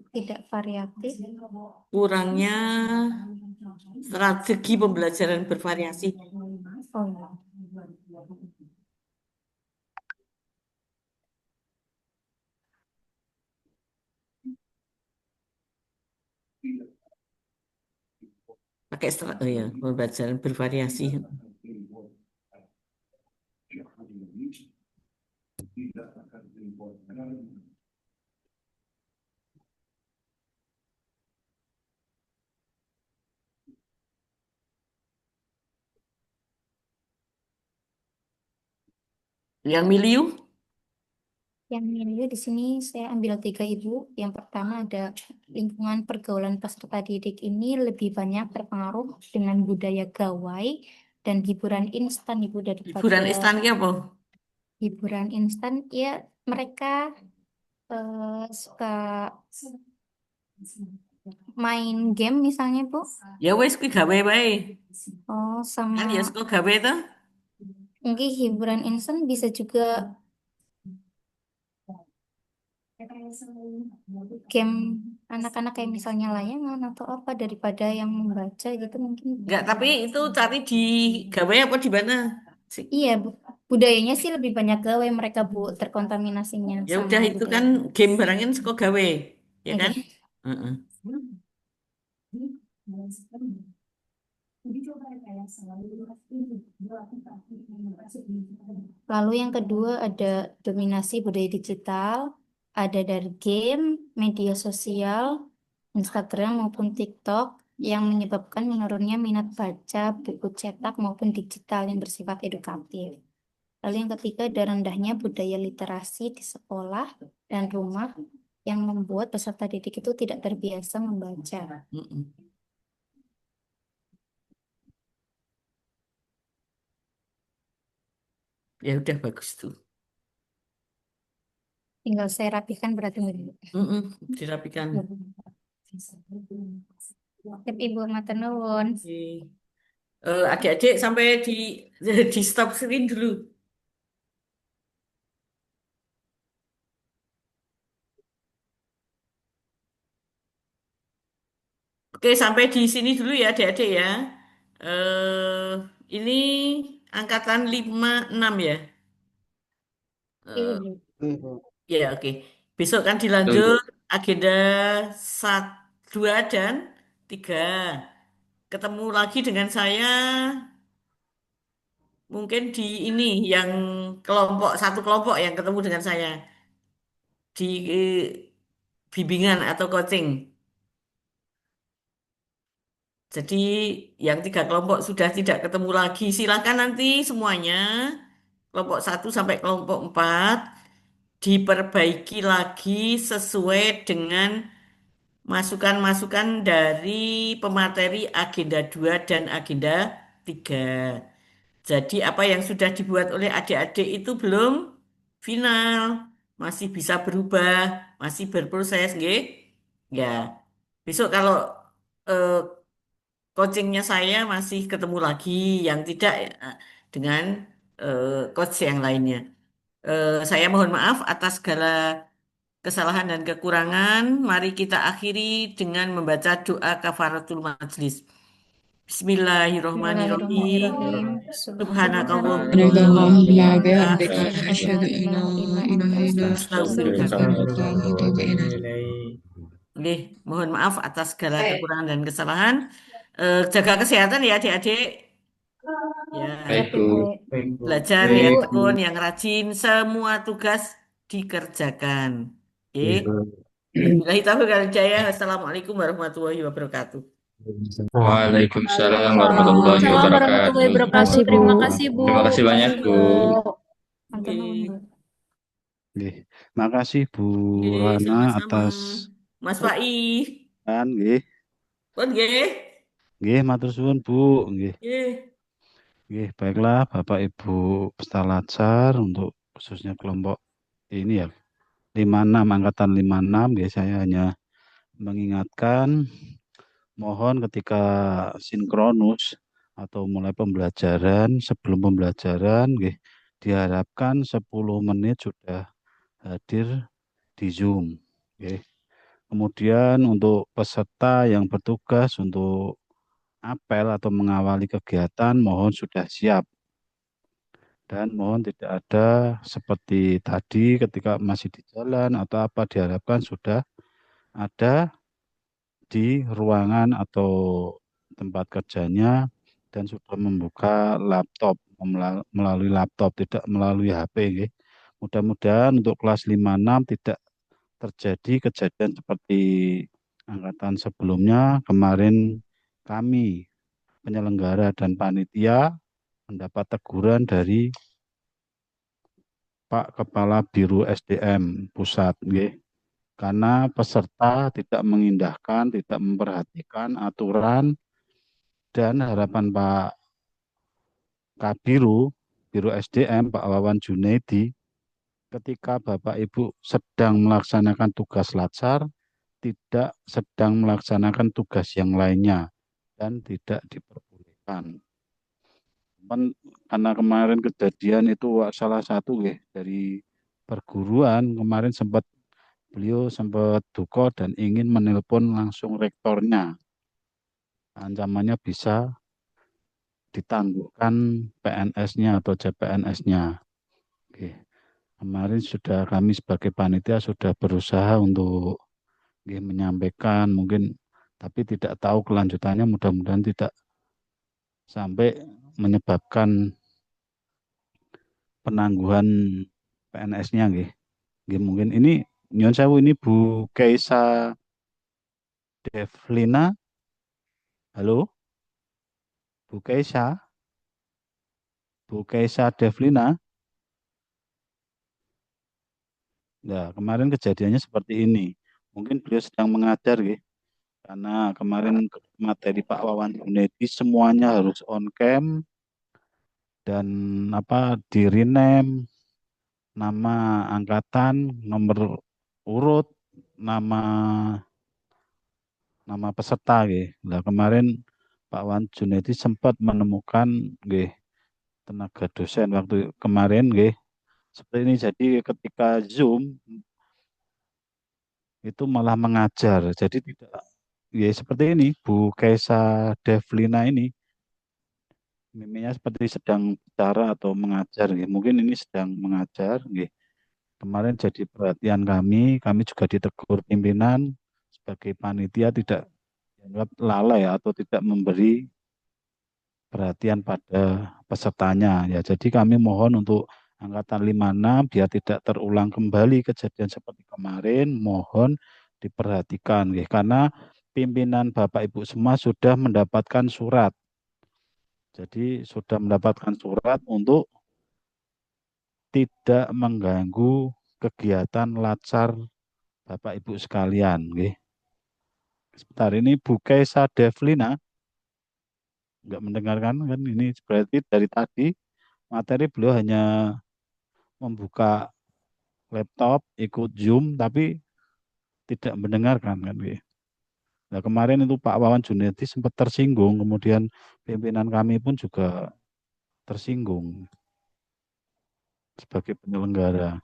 Tidak variatif. Kurangnya strategi pembelajaran bervariasi. Oh. Pakai ya, pembelajaran bervariasi. Yang milieu? Yang milieu di sini saya ambil 3, Ibu. Yang pertama ada lingkungan pergaulan peserta didik ini lebih banyak terpengaruh dengan budaya gawai dan hiburan instan, Ibu, daripada Hiburan instan ki apa? hiburan instan ya mereka suka main game misalnya, Bu. Ya wes kuwi gawe wae. Oh, sama Kan ya suka gawe tuh. mungkin hiburan instan bisa juga game anak-anak kayak misalnya layangan atau apa daripada yang membaca gitu mungkin. Enggak, tapi itu cari di gawe apa di mana sih? Iya, budayanya sih lebih banyak gawe mereka Bu, terkontaminasinya Ya sama udah itu kan budaya. game barangin suka gawe, ya kan? Oke. Heeh. Lalu yang kedua ada dominasi budaya digital, ada dari game, media sosial, Instagram maupun TikTok yang menyebabkan menurunnya minat baca buku cetak maupun digital yang bersifat edukatif. Lalu yang ketiga ada rendahnya budaya literasi di sekolah dan rumah yang membuat peserta didik itu tidak terbiasa membaca. Mm-mm. Ya udah bagus tuh. Tinggal saya rapihkan berarti Bu. Mm-mm, dirapikan. Sip, Ibu matur nuwun. Oke. Adik-adik sampai di stop screen dulu. Oke, sampai di sini dulu ya adik-adik ya. Eh, ini angkatan 56 ya. Eh, ya oke. Besok kan dilanjut agenda 1, 2 dan 3. Ketemu lagi dengan saya mungkin di ini yang satu kelompok yang ketemu dengan saya di bimbingan atau coaching. Jadi yang 3 kelompok sudah tidak ketemu lagi. Silakan nanti semuanya kelompok 1 sampai kelompok 4 diperbaiki lagi sesuai dengan masukan-masukan dari pemateri agenda 2 dan agenda 3. Jadi apa yang sudah dibuat oleh adik-adik itu belum final, masih bisa berubah, masih berproses, nggih? Ya. Besok kalau eh, coachingnya saya masih ketemu lagi, yang tidak dengan coach yang lainnya. Saya mohon maaf atas segala kesalahan dan kekurangan. Mari kita akhiri dengan membaca doa kafaratul majlis. Bismillahirrahmanirrahim. Bismillahirrahmanirrahim. Subhanakallahumma wa bihamdika Asyhadu an la ilaha illa anta astaghfiruka. astaghfiruka. Nggih, mohon maaf atas segala kekurangan dan kesalahan. Jaga kesehatan ya adik-adik. Ya, Baik, Bu. belajar Baik, ya Bu. tekun, yang rajin, semua tugas dikerjakan. Oke. Wabillahi taufiq wal hidayah. Assalamualaikum warahmatullahi wabarakatuh. Waalaikumsalam warahmatullahi Waalaikumsalam warahmatullahi wabarakatuh. wabarakatuh. Terima kasih, Bu. Terima kasih banyak, Bu. Nggih. Makasih Bu Oke, Rana sama-sama. atas Mas Pai. nggih. Pun nggih. Nggih, matur suwun Bu. Nggih. Nggih. Nggih, baiklah Bapak Ibu peserta latsar untuk khususnya kelompok ini ya 56 angkatan 56 nggih, saya hanya mengingatkan mohon ketika sinkronus atau mulai pembelajaran, sebelum pembelajaran nggih, diharapkan 10 menit sudah hadir di Zoom nggih. Kemudian untuk peserta yang bertugas untuk apel atau mengawali kegiatan mohon sudah siap. Dan mohon tidak ada seperti tadi ketika masih di jalan atau apa, diharapkan sudah ada di ruangan atau tempat kerjanya dan sudah membuka laptop melalui laptop, tidak melalui HP nggih. Mudah-mudahan untuk kelas 56 tidak terjadi kejadian seperti angkatan sebelumnya. Kemarin kami penyelenggara dan panitia mendapat teguran dari Pak Kepala Biro SDM Pusat nggih. Karena peserta tidak mengindahkan, tidak memperhatikan aturan dan harapan Pak Kabiro, Biro SDM Pak Wawan Junaidi, ketika Bapak Ibu sedang melaksanakan tugas latsar, tidak sedang melaksanakan tugas yang lainnya dan tidak diperbolehkan. Karena kemarin kejadian itu salah satu dari perguruan kemarin sempat beliau sempat duka dan ingin menelpon langsung rektornya. Ancamannya bisa ditangguhkan PNS-nya atau CPNS-nya. Oke. Kemarin sudah kami sebagai panitia sudah berusaha untuk menyampaikan mungkin, tapi tidak tahu kelanjutannya, mudah-mudahan tidak sampai menyebabkan penangguhan PNS-nya nggih. Mungkin ini nyuwun sewu, ini Bu Keisa Devlina. Halo? Bu Keisa? Bu Keisa Devlina? Nah, kemarin kejadiannya seperti ini. Mungkin beliau sedang mengajar nggih. Karena kemarin materi Pak Wawan Junedi semuanya harus on cam dan di rename, nama angkatan, nomor urut, nama peserta nggih. Nah, kemarin Pak Wawan Junedi sempat menemukan nggih tenaga dosen waktu kemarin nggih seperti ini. Jadi ketika Zoom itu malah mengajar. Jadi tidak ya seperti ini Bu Keisa Devlina ini miminya seperti sedang bicara atau mengajar nggih. Mungkin ini sedang mengajar nggih. Kemarin jadi perhatian kami juga ditegur pimpinan sebagai panitia tidak dianggap lalai atau tidak memberi perhatian pada pesertanya. Ya, jadi kami mohon untuk angkatan 56 biar tidak terulang kembali kejadian seperti kemarin, mohon diperhatikan nggih. Karena pimpinan Bapak Ibu semua sudah mendapatkan surat. Jadi sudah mendapatkan surat untuk tidak mengganggu kegiatan latsar Bapak Ibu sekalian nggih. Sebentar, ini Bu Keisa Devlina nggak mendengarkan kan, ini berarti dari tadi materi beliau hanya membuka laptop, ikut Zoom, tapi tidak mendengarkan kan. Nah, kemarin itu Pak Wawan Junedi sempat tersinggung, kemudian pimpinan kami pun juga tersinggung sebagai penyelenggara.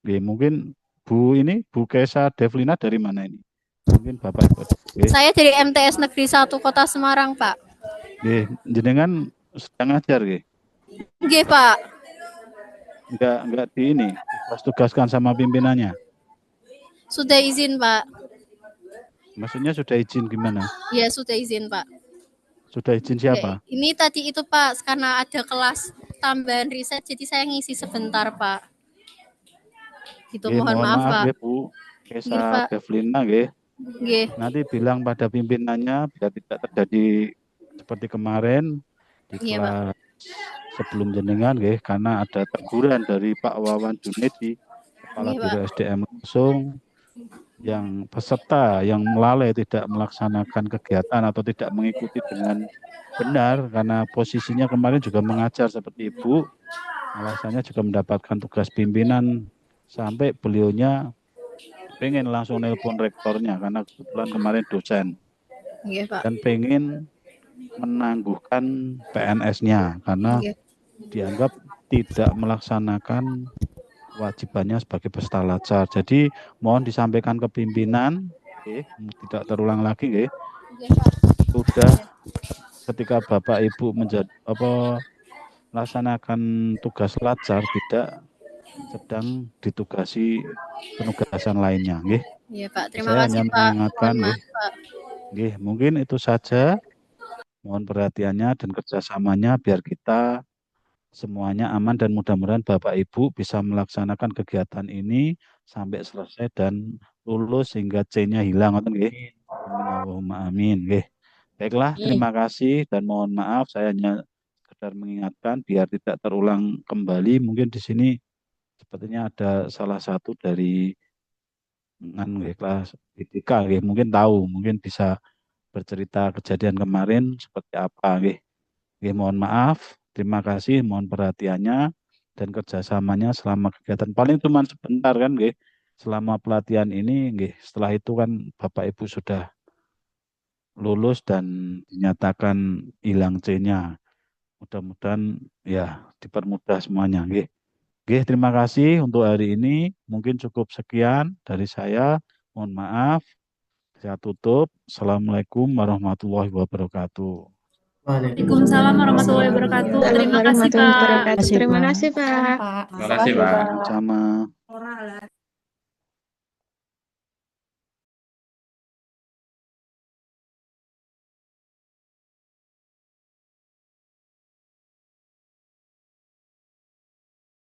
Mungkin Bu Keisa Devlina dari mana ini? Mungkin Bapak Ibu. Saya dari MTS Negeri 1 Kota Semarang, Pak. Jenengan sedang ngajar nggih? Nggih, Pak. Enggak di ini, tugaskan sama pimpinannya. Sudah izin, Pak. Maksudnya sudah izin gimana? Ya, sudah izin, Pak. Sudah izin siapa? Ini tadi itu, Pak, karena ada kelas tambahan riset, jadi saya ngisi sebentar, Pak. Gitu, mohon maaf, Pak. Ya, Bu Keisa Devlina, nggih. Nanti bilang pada pimpinannya biar tidak terjadi seperti kemarin di kelas sebelum jenengan, nggih, karena ada teguran dari Pak Wawan Junedi, Kepala Biro SDM langsung, yang peserta yang melalai tidak melaksanakan kegiatan atau tidak mengikuti dengan benar karena posisinya kemarin juga mengajar seperti Ibu, alasannya juga mendapatkan tugas pimpinan sampai beliaunya pengen langsung nelpon rektornya karena kebetulan kemarin dosen dan pengen menangguhkan PNS-nya karena dianggap tidak melaksanakan kewajibannya sebagai peserta latsar. Jadi mohon disampaikan ke pimpinan, tidak terulang lagi, sudah ketika Bapak Ibu melaksanakan tugas latsar tidak sedang ditugasi penugasan lainnya, nggih. Iya, Pak. Terima Saya kasih, hanya Pak. mengingatkan, Mohon maaf, Pak. nggih. Mungkin itu saja. Mohon perhatiannya dan kerjasamanya biar kita semuanya aman dan mudah-mudahan Bapak Ibu bisa melaksanakan kegiatan ini sampai selesai dan lulus hingga C-nya hilang, nggih. Allahumma amin, nggih. Baiklah, terima kasih dan mohon maaf saya hanya sekedar mengingatkan biar tidak terulang kembali. Mungkin di sini sepertinya ada salah satu dari kelas ITK, mungkin tahu, mungkin bisa bercerita kejadian kemarin seperti apa, mohon maaf, terima kasih, mohon perhatiannya dan kerjasamanya selama kegiatan paling cuma sebentar kan, selama pelatihan ini, setelah itu kan Bapak Ibu sudah lulus dan dinyatakan hilang C-nya. Mudah-mudahan ya dipermudah semuanya, Oke, terima kasih untuk hari ini. Mungkin cukup sekian dari saya. Mohon maaf. Saya tutup. Assalamualaikum warahmatullahi wabarakatuh. Waalaikumsalam warahmatullahi wabarakatuh. Terima kasih, Pak. Terima kasih, Pak. Pak. Terima kasih, Pak. Sama. Orang